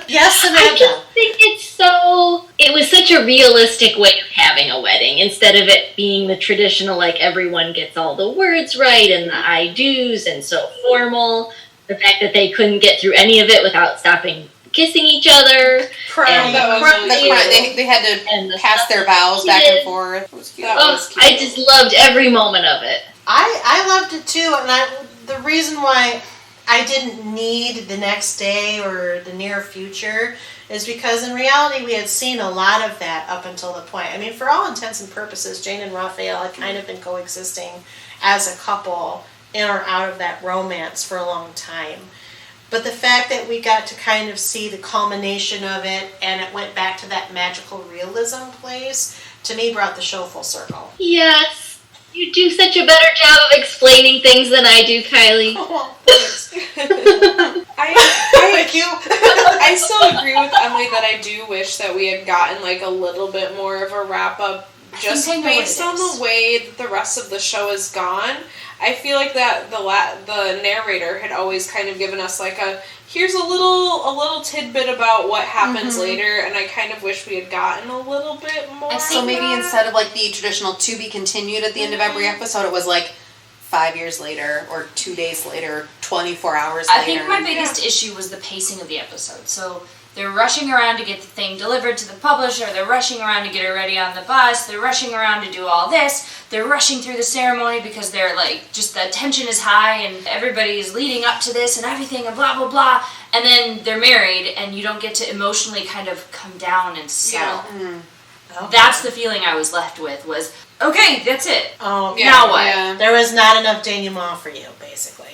Yes, I Samantha. just think it was such a realistic way of having a wedding instead of it being the traditional, like everyone gets all the words right and the I do's and so formal. The fact that they couldn't get through any of it without stopping kissing each other. Crying. That was really cute. They had And to the pass stuff their vows back and forth. It was cute. That Oh, was cute. I just loved every moment of it. I loved it too, and the reason why I didn't need the next day or the near future is because in reality we had seen a lot of that up until the point. I mean, for all intents and purposes, Jane and Raphael had kind of been coexisting as a couple in or out of that romance for a long time. But the fact that we got to kind of see the culmination of it and it went back to that magical realism place, to me brought the show full circle. Yes. You do such a better job of explaining things than I do, Kylie. Oh, thanks. I Thank you. I still agree with Emily that I do wish that we had gotten like a little bit more of a wrap up just think I know what based it on is. the way that the rest of the show is gone. I feel like that the narrator had always kind of given us like here's a little tidbit about what happens later, and I kind of wish we had gotten a little bit more. So maybe instead of like the traditional to be continued at the end of every episode, it was like 5 years later or 2 days later, 24 hours later. I think my biggest issue was the pacing of the episode. So they're rushing around to get the thing delivered to the publisher, they're rushing around to get it ready on the bus, they're rushing around to do all this, they're rushing through the ceremony because they're like, just the tension is high and everybody is leading up to this and everything and blah, blah, blah. And then they're married and you don't get to emotionally kind of come down and settle. That's the feeling I was left with was, okay, that's it. Oh, Now what? Yeah. There was not enough denouement for you, basically.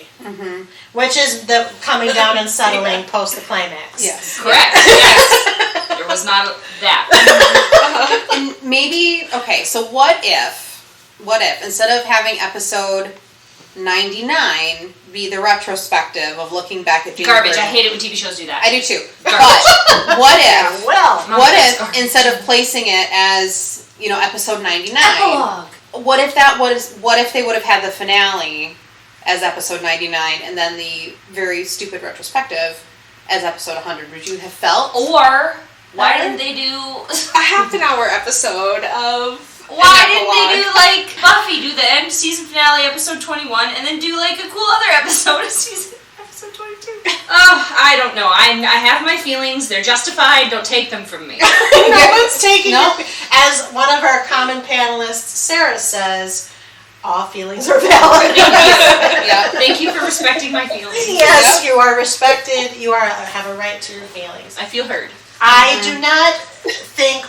Which is the coming down and settling post the climax. Yes. Correct, yes. There was not that. And maybe, okay, so what if instead of having episode 99 be the retrospective of looking back at Jane Garbage. the I Virgin? hate it when TV shows do that. I do too. Garbage. But what if? Well, What if instead of placing it as episode 99? Epilogue. What if they would have had the finale as episode 99, and then the very stupid retrospective as episode 100? Would you have felt? Or why didn't they do A half-an-hour episode of... Why didn't they do, like, Buffy, do the end season finale, episode 21, and then do, like, a cool other episode of episode 22? Oh, I don't know. I have my feelings. They're justified. Don't take them from me. No one's taking it. As one of our common panelists, Sarah, says, all feelings are valid. Yeah. Thank you for respecting my feelings. Yes, you are respected. You have a right to your feelings. I feel heard. I do not think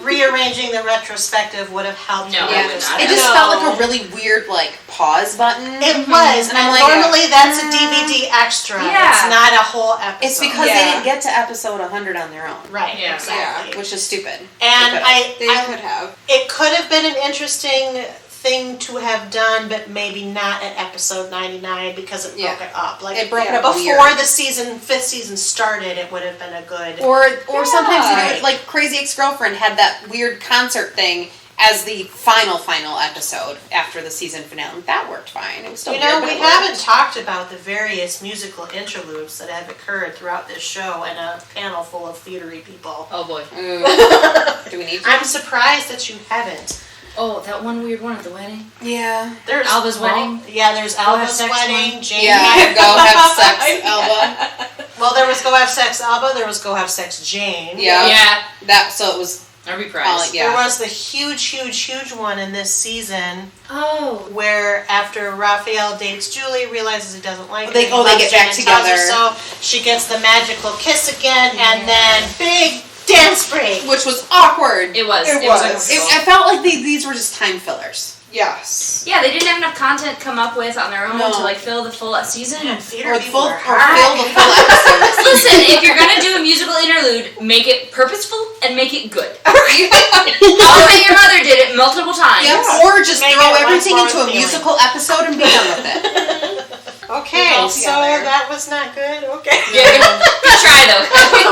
rearranging the retrospective would have helped. No, you. it would not. It just felt like a really weird, like, pause button. It was, And and I'm like, normally that's a DVD extra. Yeah. It's not a whole episode. It's because they didn't get to episode 100 on their own. Right, Yeah. exactly. Which is stupid. And They could have. it could have been an interesting thing to have done, but maybe not at episode 99 because it broke it up. Like It broke it up before weird. the fifth season started, it would have been a good. Or sometimes they Right. would, like, Crazy Ex-Girlfriend had that weird concert thing as the final episode after the season finale. That worked fine. It was still You know, weird, but we it worked. haven't talked about the various musical interludes that have occurred throughout this show and a panel full of theatery people. Oh, boy. Ooh. Do we need to? I'm surprised that you haven't. Oh, that one weird one at the wedding? Yeah. There's Alba's wedding? Yeah, there's Have Alba's sex wedding. one? Jane. Yeah, go have sex, Alba. Well, there was Go Have Sex Alba. There was Go Have Sex Jane. Yeah. Yeah. So it was. I reprised. Yeah. There was the huge one in this season Oh. where after Raphael dates Julie, realizes he doesn't like her. They he get loves back Jane and tells her together. So she gets the magical kiss again, and then big dance break. Which was awkward. It was. It was. was. I felt like these were just time fillers. Yes. Yeah, they didn't have enough content come up with on their own No. to, like, fill the full season. And theater Or people fill are the hot. full episode. Listen, if you're gonna do a musical interlude, make it purposeful and make it good. How I Met Your Mother did it multiple times. Yeah. Or just Make throw it everything once into more a appealing. musical episode and be done with it. Okay, all so together. that was not good. Okay. Yeah, good try though.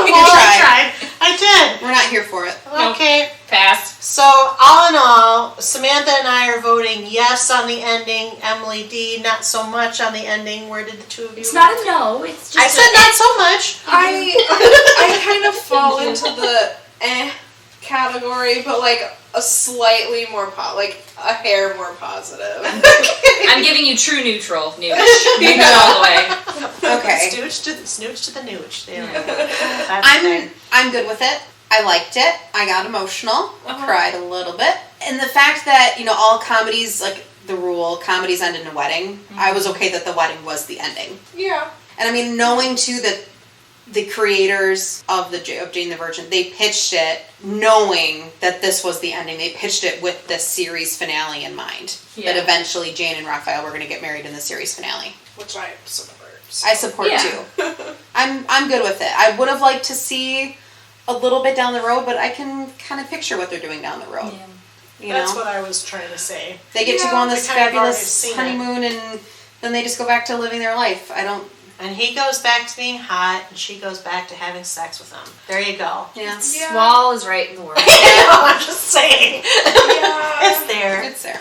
Well, try. I tried. I did. We're not here for it. Nope. Okay. Pass. So, all in all, Samantha and I are voting yes on the ending. Emily D, not so much on the ending. Where did the two of you? It's not a no. It's just I said not so much. I kind of fall into the category, but like a slightly more a hair more positive. I'm giving you true neutral. Nooch all the way. Okay. Snooch to the nooch. There we go. That's the thing. I'm good with it. I liked it. I got emotional. I cried a little bit. And the fact that, all comedies, like the rule, comedies end in a wedding, I was okay that the wedding was the ending. Yeah. And I mean, knowing too that the creators of Jane the Virgin, they pitched it knowing that this was the ending. They pitched it with the series finale in mind. Yeah. That eventually Jane and Raphael were going to get married in the series finale. Which I support. I support too. I'm good with it. I would have liked to see a little bit down the road, but I can kind of picture what they're doing down the road. Yeah. That's what I was trying to say. They get to go on this I kind of already fabulous seen it. honeymoon, and then they just go back to living their life. And he goes back to being hot, and she goes back to having sex with him. There you go. Yeah. Swall is right in the word. I'm just saying. Yeah. It's there. It's there.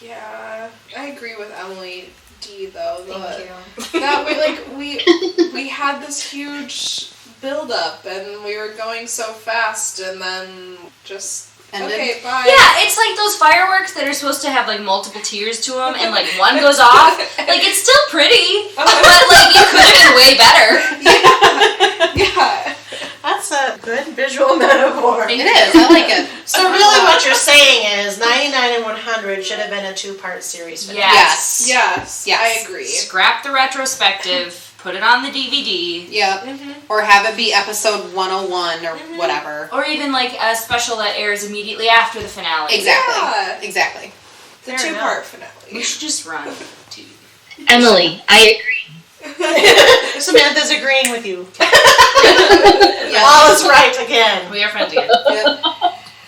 Yeah. I agree with Emily D though. Thank you. That we had this huge build up and we were going so fast and then just Ended. okay, bye. Yeah, it's like those fireworks that are supposed to have like multiple tiers to them, and like one goes off. Like it's still pretty, but like it could have been way better. Yeah. That's a good visual metaphor. It is. I like it. So really what you're saying is 99 and 100 should have been a 2-part series finale. Yes. Yes. Yes. I agree. Scrap the retrospective. Put it on the DVD. Yeah. Or have it be episode 101 or whatever. Or even like a special that airs immediately after the finale. Exactly. Yeah. Exactly. The Fair 2-part We finale. should just run. Emily, I agree. Samantha's agreeing with you. Yeah. Wallace right again. We are friends again. Yep.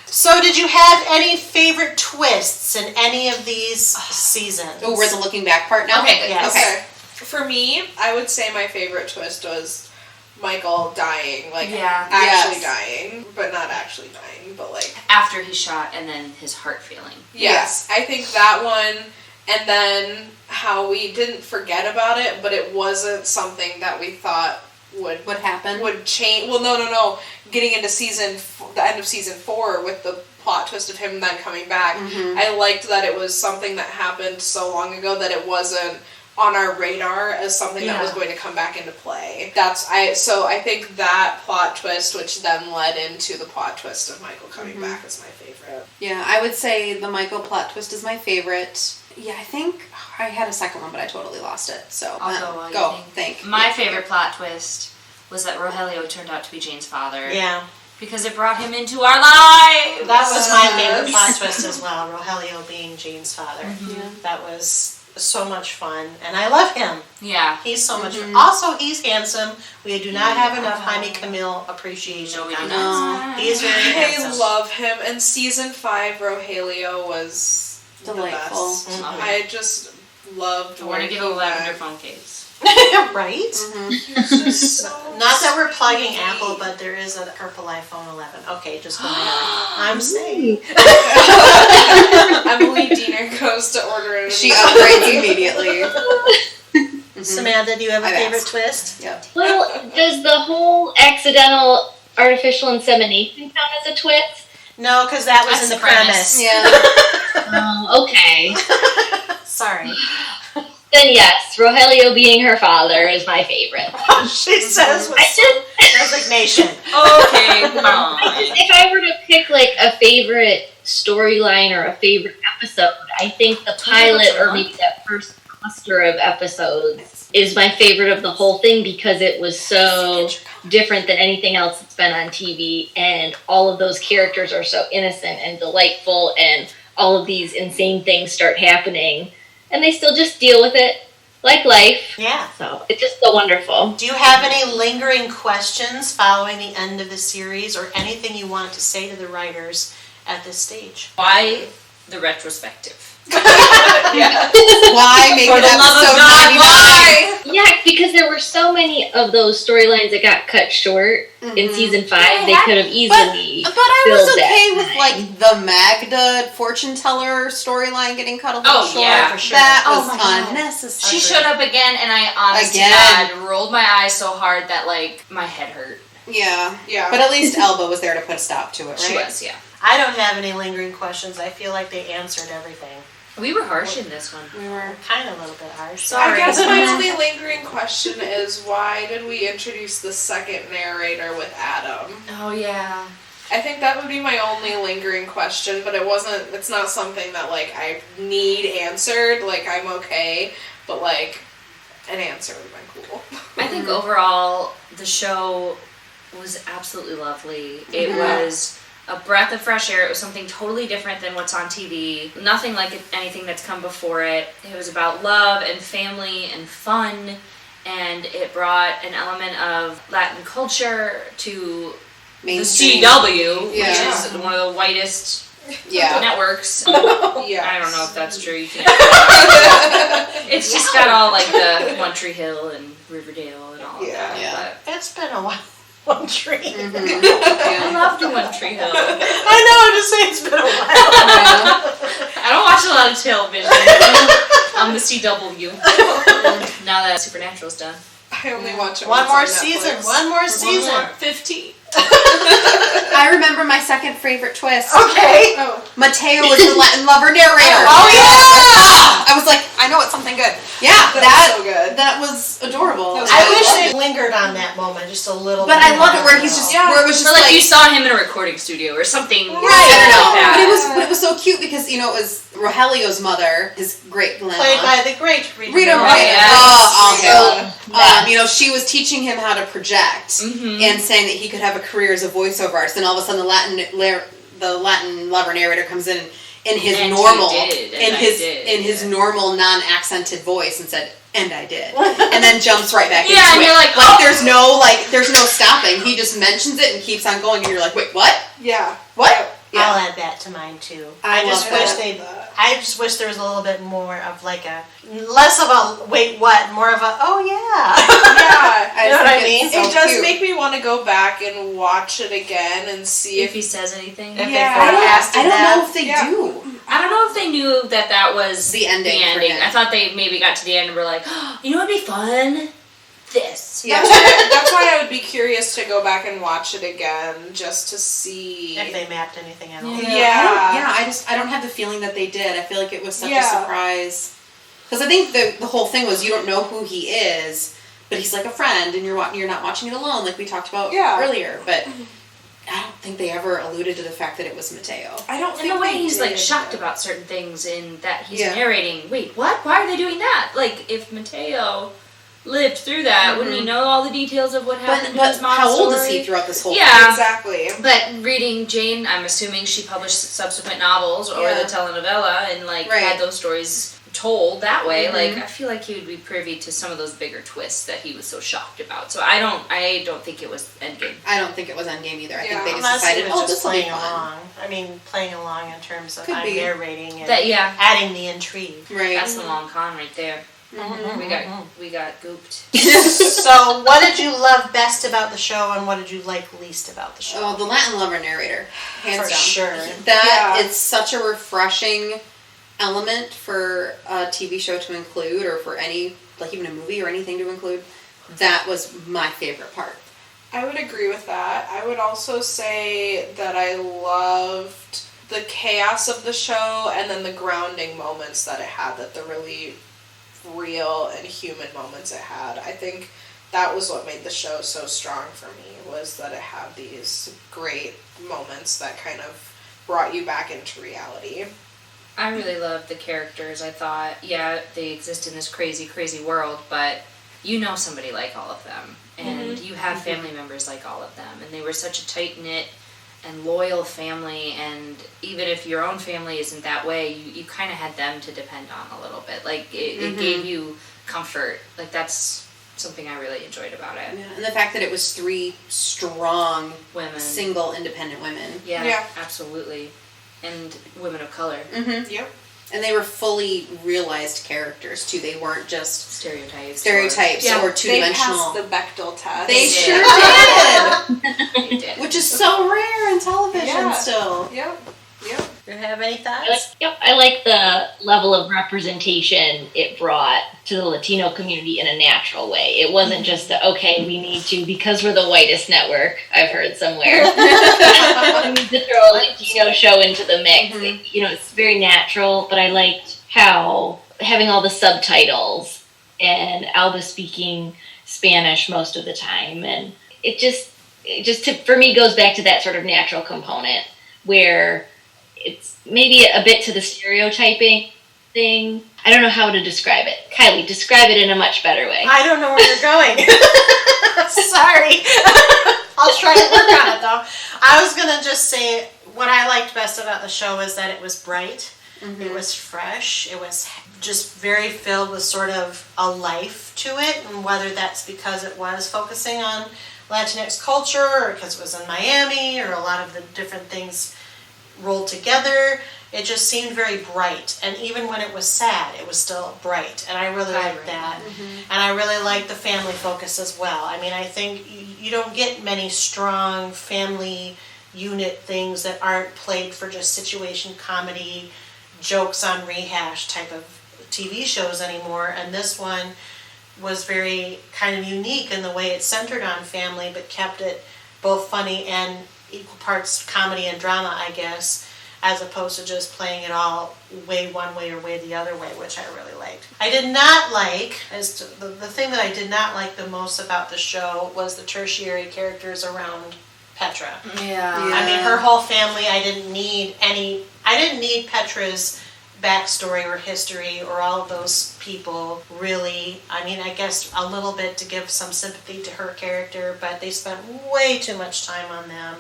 So did you have any favorite twists in any of these seasons? Oh, we're the looking back part now? Okay, good. Yes. Okay. For me, I would say my favorite twist was Michael dying, like Yeah. actually Yes. dying, but not actually dying, but like After he's shot and then his heart feeling. yes, I think that one, and then how we didn't forget about it, but it wasn't something that we thought would happen? Would change. Well, no. Getting into the end of season 4 with the plot twist of him then coming back, I liked that it was something that happened so long ago that it wasn't on our radar as something that was going to come back into play. So I think that plot twist, which then led into the plot twist of Michael coming back, is my favorite. Yeah, I would say the Michael plot twist is my favorite. Yeah, I think I had a second one, but I totally lost it. So I'll go. Think. My favorite plot twist was that Rogelio turned out to be Jane's father. Yeah. Because it brought him into our lives. That was my favorite plot twist as well, Rogelio being Jane's father. Yeah. That was so much fun, and I love him. Yeah. He's so much fun. Also, he's handsome. We do not have enough Jaime Camille appreciation. No, we do on not. him. He's very handsome. I love him, and season 5 Rogelio was delightful. The best. I just loved I want to give a lavender phone case. Right? So Not that we're plugging Apple, but there is a purple iPhone 11. Okay, just going on. I'm saying. Emily Diener goes to order it. She upgrades immediately. Samantha, do you have a I've favorite asked. twist? Yep. Well, does the whole accidental artificial insemination count as a twist? No, because that was That's in the the premise. premise. Yeah. Okay. Sorry. Then yes, Rogelio being her father is my favorite. She says with I just, resignation. Okay, fine. if I were to pick like a favorite storyline or a favorite episode, I think the pilot or maybe that first cluster of episodes is my favorite of the whole thing because it was so different than anything else that's been on TV, and all of those characters are so innocent and delightful, and all of these insane things start happening, and they still just deal with it like life. Yeah. So it's just so wonderful. Do you have any lingering questions following the end of the series, or anything you want to say to the writers at this stage? Why the retrospective? Why make For it the love of episode God, 99? why? Yeah, because there were so many of those storylines that got cut short in season 5. They could have easily But I filled was okay that with time. like the Magda fortune teller storyline getting cut a little Oh, short. yeah, for sure. That Oh was my God. unnecessary. She showed up again, and I honestly Again. rolled my eyes so hard that like my head hurt. Yeah. Yeah. But at least Elba was there to put a stop to it, right? She was, yeah. I don't have any lingering questions. I feel like they answered everything. We were harsh in this one. We were. Kind of a little bit harsh. I Sorry. guess my only lingering question is, why did we introduce the second narrator with Adam? Oh yeah. I think that would be my only lingering question, but it's not something that like I need answered. Like I'm okay, but like an answer would have been cool. I think overall the show was absolutely lovely. It was a breath of fresh air. It was something totally different than what's on TV. Nothing like anything that's come before it. It was about love and family and fun, and it brought an element of Latin culture to Mainstream. the CW, Yeah. which is one of the whitest Yeah. networks. Yeah. I don't know if that's true. You can't. It's just got all like the One Tree Hill and Riverdale and all of that. Yeah. It's been a while. One tree. But I love the One Tree Hill. I know, I'm just saying it's been a while. I don't watch a lot of television on the CW. Now that Supernatural's done. I only watch it One once more on season. Netflix. One more season. 15. I remember my second favorite twist. Okay. Oh. Mateo was the Latin lover narrator. Oh, I was like, I know it's something good. Yeah, That was so good. That was adorable. I wish they lingered on that moment just a little But bit. I love it where he's just where it was just Or like you saw him in a recording studio or something. Right, I don't know. Like that. But it was so cute because it was Rogelio's mother, his great grandma. Played by the great Rita Rita Moreno. yes. She was teaching him how to project and saying that he could have a career as a voiceover artist. And all of a sudden, the Latin lover narrator comes in his And normal, you did, and in I his did, in his normal non-accented voice, and said, "And I did," and then jumps right back into and it. you're like, oh. there's no stopping. He just mentions it and keeps on going, and you're like, "Wait, what? Yeah. What?" I'll add that to mine too. I just wish there was a little bit more of like less of a wait what, more of a oh yeah. Yeah. You know what I mean? It does make me want to go back and watch it again and see if he says anything. If they I don't know if they do. I don't know if they knew that was the ending. I thought they maybe got to the end and were like, oh, you know what'd be fun? This. Yeah. That's why I would be curious to go back and watch it again just to see if they mapped anything out. I don't have the feeling that they did. I feel like it was such a surprise. Because I think the whole thing was you don't know who he is, but he's like a friend, and you're not watching it alone, like we talked about earlier. But I don't think they ever alluded to the fact that it was Mateo. I don't think the way he's did. like shocked about certain things in that he's narrating. Wait, what? Why are they doing that? Like if Mateo lived through that, wouldn't he know all the details of what happened to his mom's how old story? is he throughout this whole thing? Yeah, exactly. But reading Jane, I'm assuming she published subsequent novels or the telenovela and had those stories told that way. Like I feel like he would be privy to some of those bigger twists that he was so shocked about. So I don't think it was Endgame. I don't think it was Endgame either. I think they just Unless decided, he was just this will be playing fun. along. I mean, playing along in terms of Could be. narrating and That adding the intrigue. Right. That's the long con right there. We got gooped. So, what did you love best about the show, and what did you like least about the show? Oh, the Latin lover narrator, hands For down. sure. That it's such a refreshing element for a TV show to include, or for any, like even a movie or anything to include. That was my favorite part. I would agree with that. I would also say that I loved the chaos of the show and then the grounding moments that it had, that the really real and human moments it had. I think that was what made the show so strong for me, was that it had these great moments that kind of brought you back into reality. I really loved the characters. I thought, they exist in this crazy, crazy world, but you know somebody like all of them. And you have family members like all of them. And they were such a tight-knit and loyal family. And even if your own family isn't that way, you kind of had them to depend on a little bit. Like, it gave you comfort. Like, that's something I really enjoyed about it. Yeah, and the fact that it was 3 strong, women, single, independent women. Yeah, absolutely. And women of color. Yep. And they were fully realized characters, too. They weren't just stereotypes or two-dimensional. They passed the Bechdel test. They sure did. They did. Which is so rare in television still. Yep. Do you have any thoughts? I like the level of representation it brought to the Latino community in a natural way. It wasn't just we need to, because we're the whitest network, I've heard somewhere, we need to throw a Latino show into the mix. It's very natural, but I liked how having all the subtitles and Alba speaking Spanish most of the time, and it just for me goes back to that sort of natural component where it's maybe a bit to the stereotyping thing. I don't know how to describe it. Kylie, describe it in a much better way. I don't know where you're going. Sorry. I'll try to work on it, though. I was going to just say what I liked best about the show is that it was bright. It was fresh. It was just very filled with sort of a life to it, and whether that's because it was focusing on Latinx culture or because it was in Miami or a lot of the different things rolled together, it just seemed very bright. And even when it was sad, it was still bright. And I really liked that. And I really liked the family focus as well. I mean, I think you don't get many strong family unit things that aren't played for just situation comedy, jokes on rehash type of TV shows anymore. And this one was very kind of unique in the way it centered on family, but kept it both funny and equal parts comedy and drama, I guess, as opposed to just playing it all way one way or way the other way, which I really liked. I did not like, the thing that I did not like the most about the show was the tertiary characters around Petra. I mean, her whole family, I didn't need Petra's backstory or history or all of those people, really. I mean, I guess a little bit to give some sympathy to her character, but they spent way too much time on them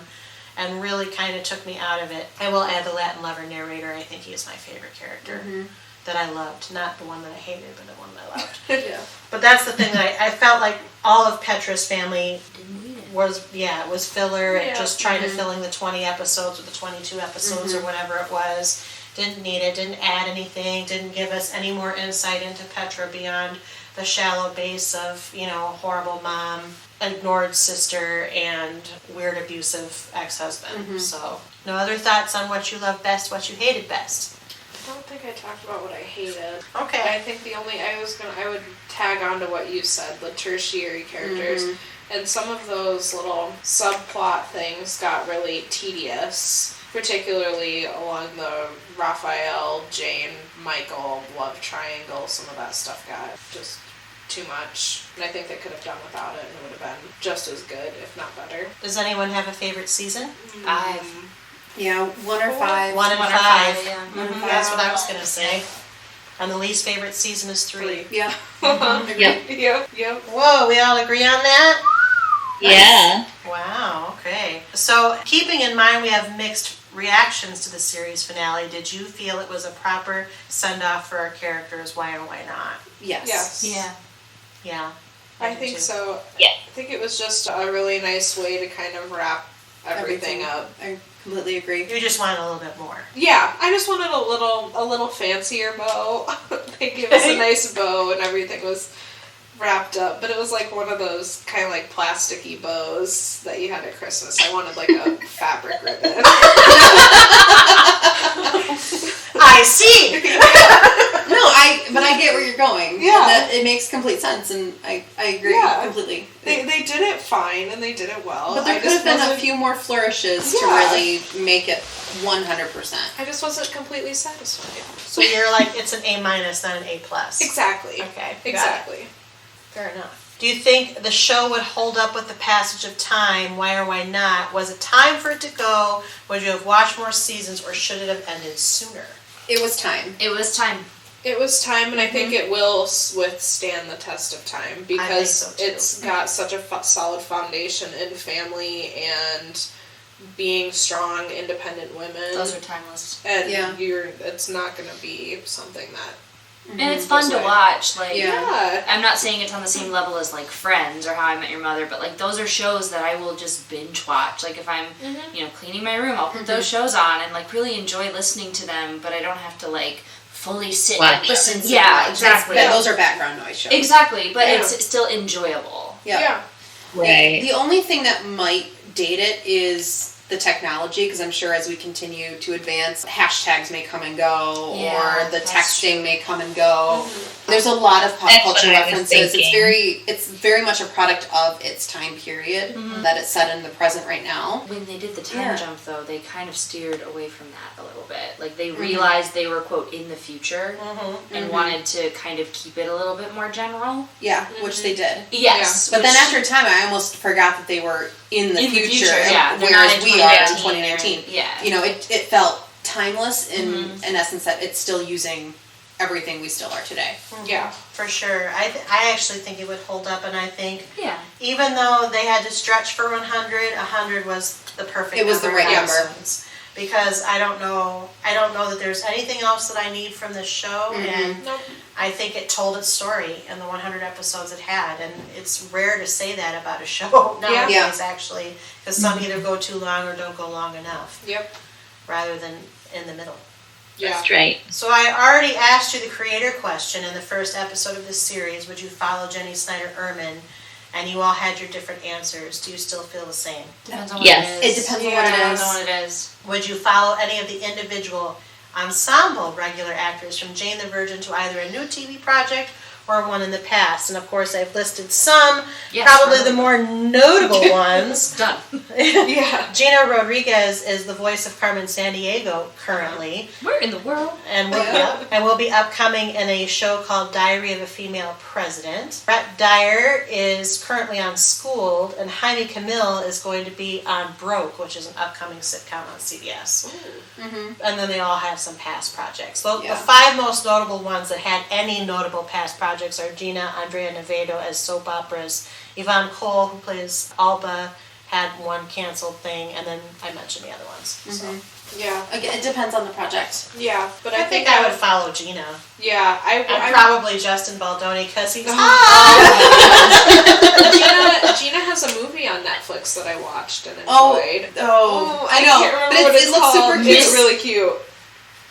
and really kind of took me out of it. I will add the Latin lover narrator. I think he is my favorite character that I loved. Not the one that I hated, but the one that I loved. But that's the thing that I felt like all of Petra's family was filler. It just tried to fill in the 20 episodes or the 22 episodes or whatever it was. Didn't need it, didn't add anything, didn't give us any more insight into Petra beyond the shallow base of, horrible mom, ignored sister, and weird abusive ex-husband. So, no other thoughts on what you love best, what you hated best? I don't think I talked about what I hated. Okay. I think I would tag on to what you said, the tertiary characters. And some of those little subplot things got really tedious, particularly along the Raphael, Jane, Michael love triangle. Some of that stuff got just too much. And I think they could have done without it, and it would have been just as good, if not better. Does anyone have a favorite season? Yeah, 1 or 5. 1 and 5. Yeah. That's what I was going to say. And the least favorite season is 3. Yeah. Yep. Whoa, we all agree on that? Yeah. Wow, okay. So, keeping in mind we have mixed reactions to the series finale, did you feel it was a proper send-off for our characters? Why or why not? Yes. Yeah. I think so. Yeah. I think it was just a really nice way to kind of wrap everything up. I completely agree. You just wanted a little bit more. Yeah, I just wanted a little fancier bow. They gave us a nice bow and everything was wrapped up, but it was like one of those kind of like plasticky bows that you had at Christmas. I wanted like a fabric ribbon. I see! But I get where you're going. Yeah. It makes complete sense, and I agree completely. They did it fine, and they did it well. But there could have been a few more flourishes to really make it 100%. I just wasn't completely satisfied. So you're like, it's an A-, not an A+. Exactly. Okay. Exactly. Fair enough. Do you think the show would hold up with the passage of time? Why or why not? Was it time for it to go? Would you have watched more seasons, or should it have ended sooner? It was time. It was time. It was time, and I think it will withstand the test of time because so too. it's got such a solid foundation in family and being strong, independent women. Those are timeless. And it's not going to be something that. And it's fun to watch. Like, Yeah. I'm not saying it's on the same level as like Friends or How I Met Your Mother, but like those are shows that I will just binge watch. Like if I'm, cleaning my room, I'll put those shows on and like really enjoy listening to them, but I don't have to like fully sit and listen. Yeah, exactly. Those are background noise shows. Exactly, but it's still enjoyable. Yeah. Right. The only thing that might date it is the technology, because I'm sure as we continue to advance, hashtags may come and go, or the texting may come and go. There's a lot of pop culture references. It's very much a product of its time period that it's set in the present right now. When they did the time jump, though, they kind of steered away from that a little bit. Like, they realized they were, quote, in the future, and wanted to kind of keep it a little bit more general. Yeah, which they did. Yes. But then after a time, I almost forgot that they were in the future. Whereas we are in 2019. It felt timeless in essence that it's still using everything we still are today. Yeah. For sure. I actually think it would hold up, and I think even though they had to stretch for 100 was the perfect It was the right number. episodes. Because I don't know that there's anything else that I need from this show, and I think it told its story in the 100 episodes it had, and it's rare to say that about a show nowadays, actually, because some either go too long or don't go long enough. Yep. Rather than in the middle. Yeah. That's right. So I already asked you the creator question in the first episode of this series. Would you follow Jenny Snyder-Urman? And you all had your different answers. Do you still feel the same? Depends on what Yes. it is. It depends on what it is. Depends on what it is. Would you follow any of the individual ensemble regular actors from Jane the Virgin to either a new TV project or one in the past? And of course I've listed some, probably the more notable ones. Done. Yeah. Gina Rodriguez is the voice of Carmen Sandiego currently. Where in the world? And will be upcoming in a show called Diary of a Female President. Brett Dyer is currently on Schooled, and Jaime Camille is going to be on Broke, which is an upcoming sitcom on CBS. And then they all have some past projects. The 5 most notable ones that had any notable past projects are Gina Andrea Nevedo as soap operas, Yvonne Cole, who plays Alba, had one canceled thing, and then I mentioned the other ones. So. Yeah. Again, it depends on the project. Yeah, but I think I would follow Gina. Yeah, And probably Justin Baldoni, because he's Gina has a movie on Netflix that I watched and enjoyed. I know. I can't remember what it's looks called. super cute. It's really cute.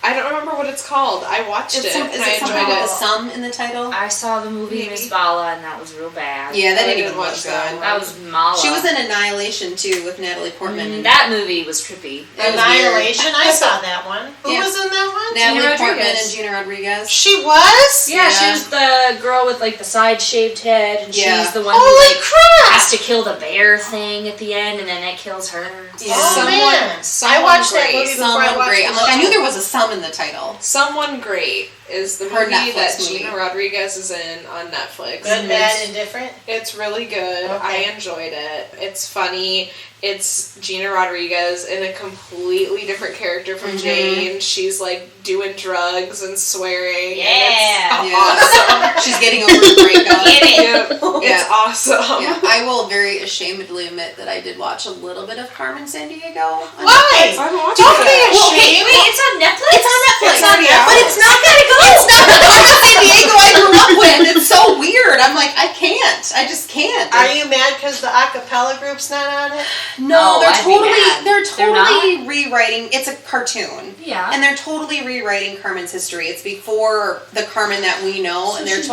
I don't remember what it's called. I watched it, and Is I it something enjoyed with it. a sum in the title? I saw the movie Miss Bala, and that was real bad. Yeah, that I didn't even didn't look watch good. that one. That was Mala. She was in Annihilation too with Natalie Portman. That movie was trippy. It was Annihilation. I saw that one. Who Yeah. was in that one? Natalie Gina Portman Rodriguez. and Gina Rodriguez. She was? Yeah, she Yeah. was the girl with like the side shaved head, and Yeah. she's the one Holy who like crap! has to kill the bear thing at the end, and then it kills her. Yeah. Oh man, I someone watched that great. movie before I Someone watched great. the I'm like, I show. knew there was a sum in the title. Someone Great is the Her movie Netflix that movie. Gina Rodriguez is in on Netflix. Good, bad, indifferent. It's really good. Okay. I enjoyed it. It's funny. It's Gina Rodriguez in a completely different character from Jane. She's like doing drugs and swearing. Yeah. And it's awesome. She's getting over the breakup. Yep. It's Yeah. awesome. Yeah, I will very ashamedly admit that I did watch a little bit of Carmen Sandiego. Why? I'm watching Don't be it. ashamed. Wait, it's on Netflix? It's on Netflix. It's already out. But it's not gonna go. It's not the Carmen Sandiego I grew up with. It's so weird. I'm like, I can't. I just can't. Are you mad because the a cappella group's not on it? No, Oh, I'd be mad. they're They're totally rewriting. It's a cartoon. Yeah. And they're totally rewriting Carmen's history. It's before the Carmen that we know, and they're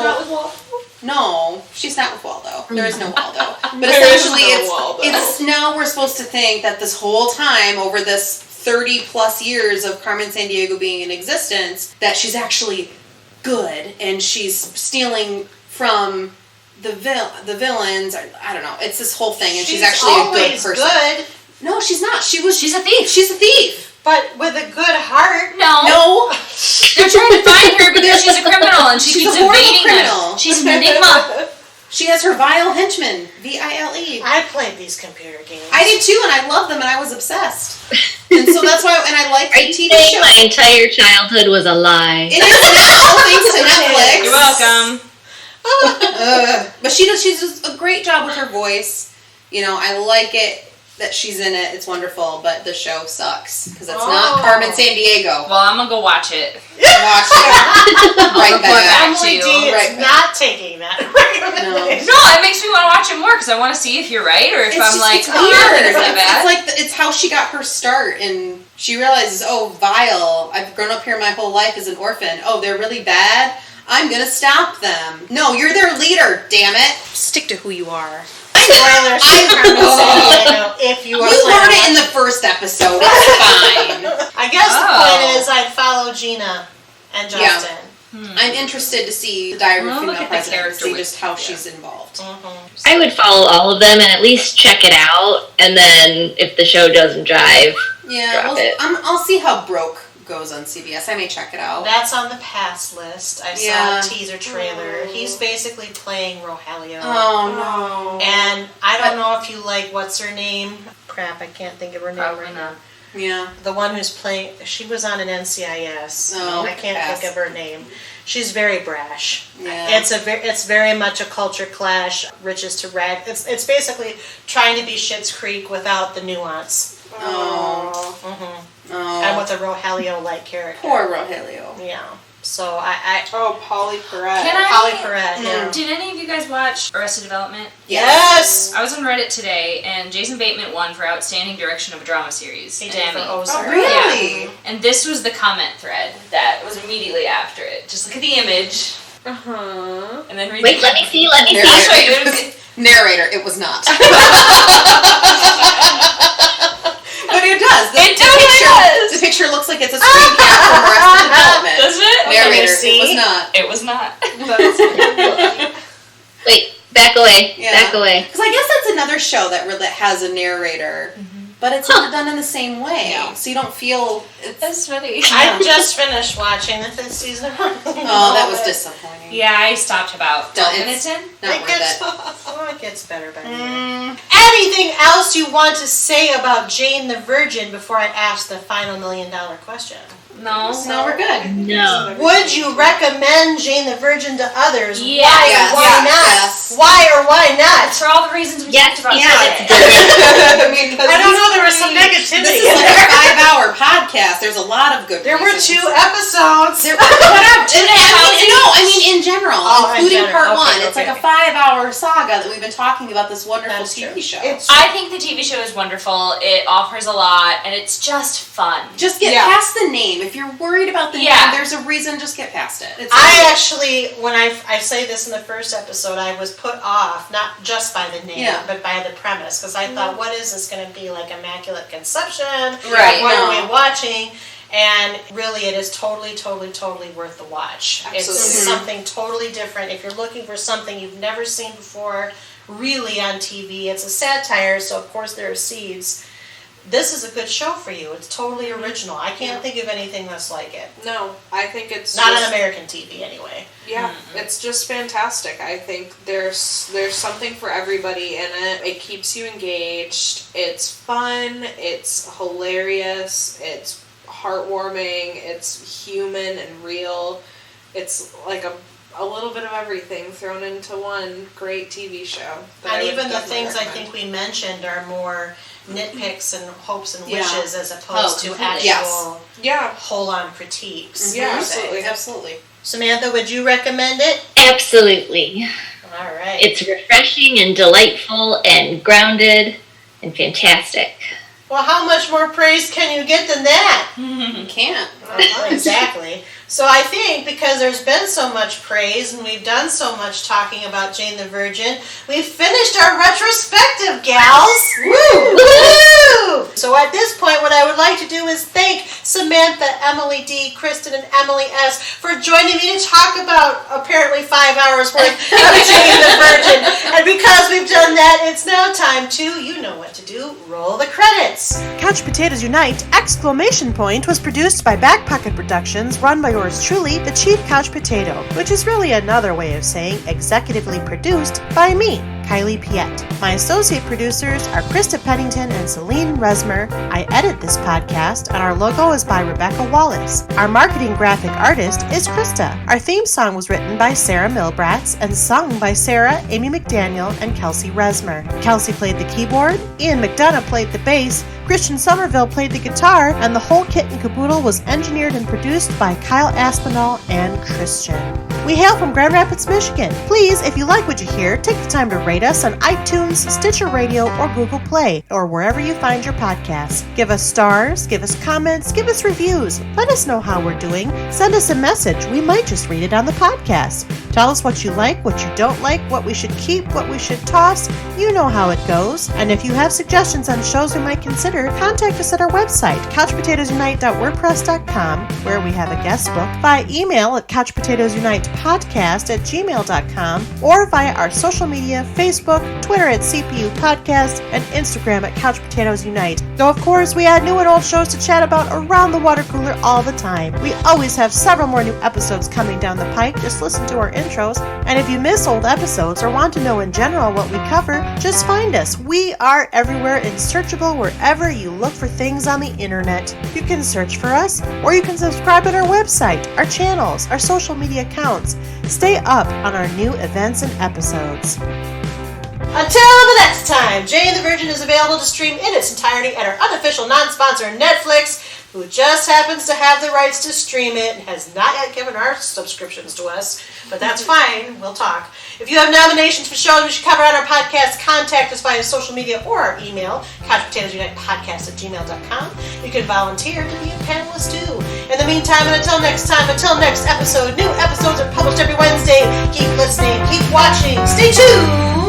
No, she's not with Waldo. There is no Waldo. But There is essentially, no Waldo. it's now we're supposed to think that this whole time over this 30 plus years of Carmen Sandiego being in existence, that she's actually good and she's stealing from the villains. I don't know. It's this whole thing, and she's actually a good always person. good, No, she's not. She's a thief. but with a good heart. No. No. They're trying to find her because she's a criminal and she She's keeps a horrible evading criminal. them. She's an enigma. She has her vile henchmen. VILE. I played these computer games. I did too, and I loved them, and I was obsessed. And so that's why, and I liked Are the you TV saying show. my entire childhood was a lie? It is now, thanks to Netflix. You're welcome. But she does a great job with her voice. You know, I like it that she's in it. It's wonderful, but the show sucks because it's not Carmen Sandiego. Well, I'm gonna go watch it. Watch it. Right Report back. back to Emily you. D is Right. not taking that recommendation. No, it makes me want to watch it more because I want to see if you're right or if I'm like, it's oh, I don't think it's that It's bad. like it's how she got her start, and she realizes, oh, vile. I've grown up here my whole life as an orphan. Oh, they're really bad. I'm gonna stop them. No, you're their leader. Damn it. Stick to who you are. Spoilers for Carmen Sandiego, if you are You heard planning it in on- the first episode. It's fine. I guess Oh. the point is I'd follow Gina and Justin. I'm interested to see the Diary Well, of a look Female at the President and character see with- just how yeah. she's involved. I would follow all of them and at least check it out, and then if the show doesn't drive, Yeah, Drop well, it. I'll see how Broke goes on CBS. I may check it out. That's on the pass list. I Yeah. saw a teaser trailer. He's basically playing Rogelio. Oh no. And I don't know if you like, what's her name? Crap, I can't think of her name Probably right not. now. Yeah. The one who's playing, she was on an NCIS. Oh, I can't pass. think of her name. She's very brash. Yeah. It's very much a culture clash, riches to rag. It's basically trying to be Schitt's Creek without the nuance. Oh. And with a Rogelio-like character. Poor Rogelio. Yeah. So I Oh, Polly Perrette. Can I? Polly Perrette, yeah. Did any of you guys watch Arrested Development? Yes! I was on Reddit today, and Jason Bateman won for Outstanding Direction of a Drama Series. He an did for Emmy. Ozark. Really? Yeah. And this was the comment thread that was immediately after it. Just look at the image, Uh-huh. and then read wait, the let me see, let me There see. I'll show you. It was- Narrator, it was not. But it does. It totally does. The picture looks like it's a screen cap from Arrested Development. Does it? Narrator, see? it was not. It was not. Wait, back away, Yeah. back away. Because I guess that's another show that has a narrator, but it's not done in the same way. No. So you don't feel. That's funny. I just finished watching the 5th season. Oh, that was disappointing. Yeah, I stopped about 12 It's minutes in. Not It worth gets, it. oh, it gets better by the year. Anything else you want to say about Jane the Virgin before I ask the final $1 million question? No. No, we're good. No. Would you recommend Jane the Virgin to others? Yeah. Why Yes. or why Yes. not? Yes. Why or why not? For all the reasons we Yes, talked about yeah, today. I mean, I don't know, there was some negativity This in is like there. a 5-hour podcast. There's a lot of good There were reasons. 2 episodes. I mean, in general, Oh, in including general. part Okay, 1. It's like okay. a 5-hour saga that we've been talking about this wonderful That's TV true. show. It's I think the TV show is wonderful. It offers a lot, and it's just fun. Just get Yeah. past the name. If If you're worried about the Yeah. name, there's a reason, just get past it. It's I okay. actually, when I say this in the first episode, I was put off, not just by the name, Yeah. but by the premise, because I thought, what is this going to be, like Immaculate Conception? Right, What no. are we watching? And really, it is totally, totally, totally worth the watch. It's Absolutely. something totally different. If you're looking for something you've never seen before, really on TV, it's a satire, so of course there are seeds. This is a good show for you. It's totally original. I can't think of anything that's like it. No, I think it's Not just, on American TV, anyway. Yeah, it's just fantastic. I think there's something for everybody in it. It keeps you engaged. It's fun. It's hilarious. It's heartwarming. It's human and real. It's like a little bit of everything thrown into one great TV show. that I And would even the definitely things I recommend. think we mentioned are more nitpicks and hopes and Yeah. wishes as opposed to completely. actual Yeah, whole-on critiques. Yeah, per se. absolutely. Absolutely. Samantha, would you recommend it? Absolutely. All right. It's refreshing and delightful and grounded and fantastic. Well, how much more praise can you get than that? You can't. Exactly. So I think because there's been so much praise and we've done so much talking about Jane the Virgin, we've finished our retrospective, gals. Woo! Woo! So at this point, what I would like to do is thank Samantha, Emily D, Kristen, and Emily S for joining me to talk about apparently 5 hours worth of Jane the Virgin. And because we've done that, it's now time to, you know what to do, roll the credits. Couch Potatoes Unite! Exclamation point was produced by Back Pocket Productions, run by yours truly, the Chief Couch Potato, which is really another way of saying executively produced by me, Kylie Piette. My associate producers are Krista Pennington and Selene Rezmer. I edit this podcast, and our logo is by Rebecca Wallace. Our marketing graphic artist is Krista. Our theme song was written by Sarah Milbratz and sung by Sarah, Amy McDaniel, and Kelsey Rezmer. Kelsey played the keyboard, Ian McDonough played the bass, Christian Somerville played the guitar, and the whole kit and caboodle was engineered and produced by Kyle Aspinall and Christian. We hail from Grand Rapids, Michigan. Please, if you like what you hear, take the time to rate us on iTunes, Stitcher Radio, or Google Play, or wherever you find your podcasts. Give us stars, give us comments, give us reviews. Let us know how we're doing. Send us a message. We might just read it on the podcast. Tell us what you like, what you don't like, what we should keep, what we should toss. You know how it goes. And if you have suggestions on shows we might consider, contact us at our website, couchpotatoesunite.wordpress.com, where we have a guest book, via email at couchpotatoesunitepodcast@gmail.com, or via our social media, Facebook, Twitter at CPU Podcast, and Instagram at Couch Potatoes Unite. Though, of course, we add new and old shows to chat about around the water cooler all the time. We always have several more new episodes coming down the pike. Just listen to our intros. And if you miss old episodes or want to know in general what we cover, just find us. We are everywhere and searchable wherever you look for things on the internet. You can search for us, or you can subscribe at our website, our channels, our social media accounts. Stay up on our new events and episodes. Until the next time, Jane the Virgin is available to stream in its entirety at our unofficial non-sponsor Netflix, who just happens to have the rights to stream it and has not yet given our subscriptions to us, but that's fine, we'll talk. If you have nominations for shows we should cover on our podcast, contact us via social media or our email, couchpotatoesunitepodcast@gmail.com. You can volunteer to be a panelist too. In the meantime, and until next time, until next episode, new episodes are published every Wednesday. Keep listening, keep watching, stay tuned!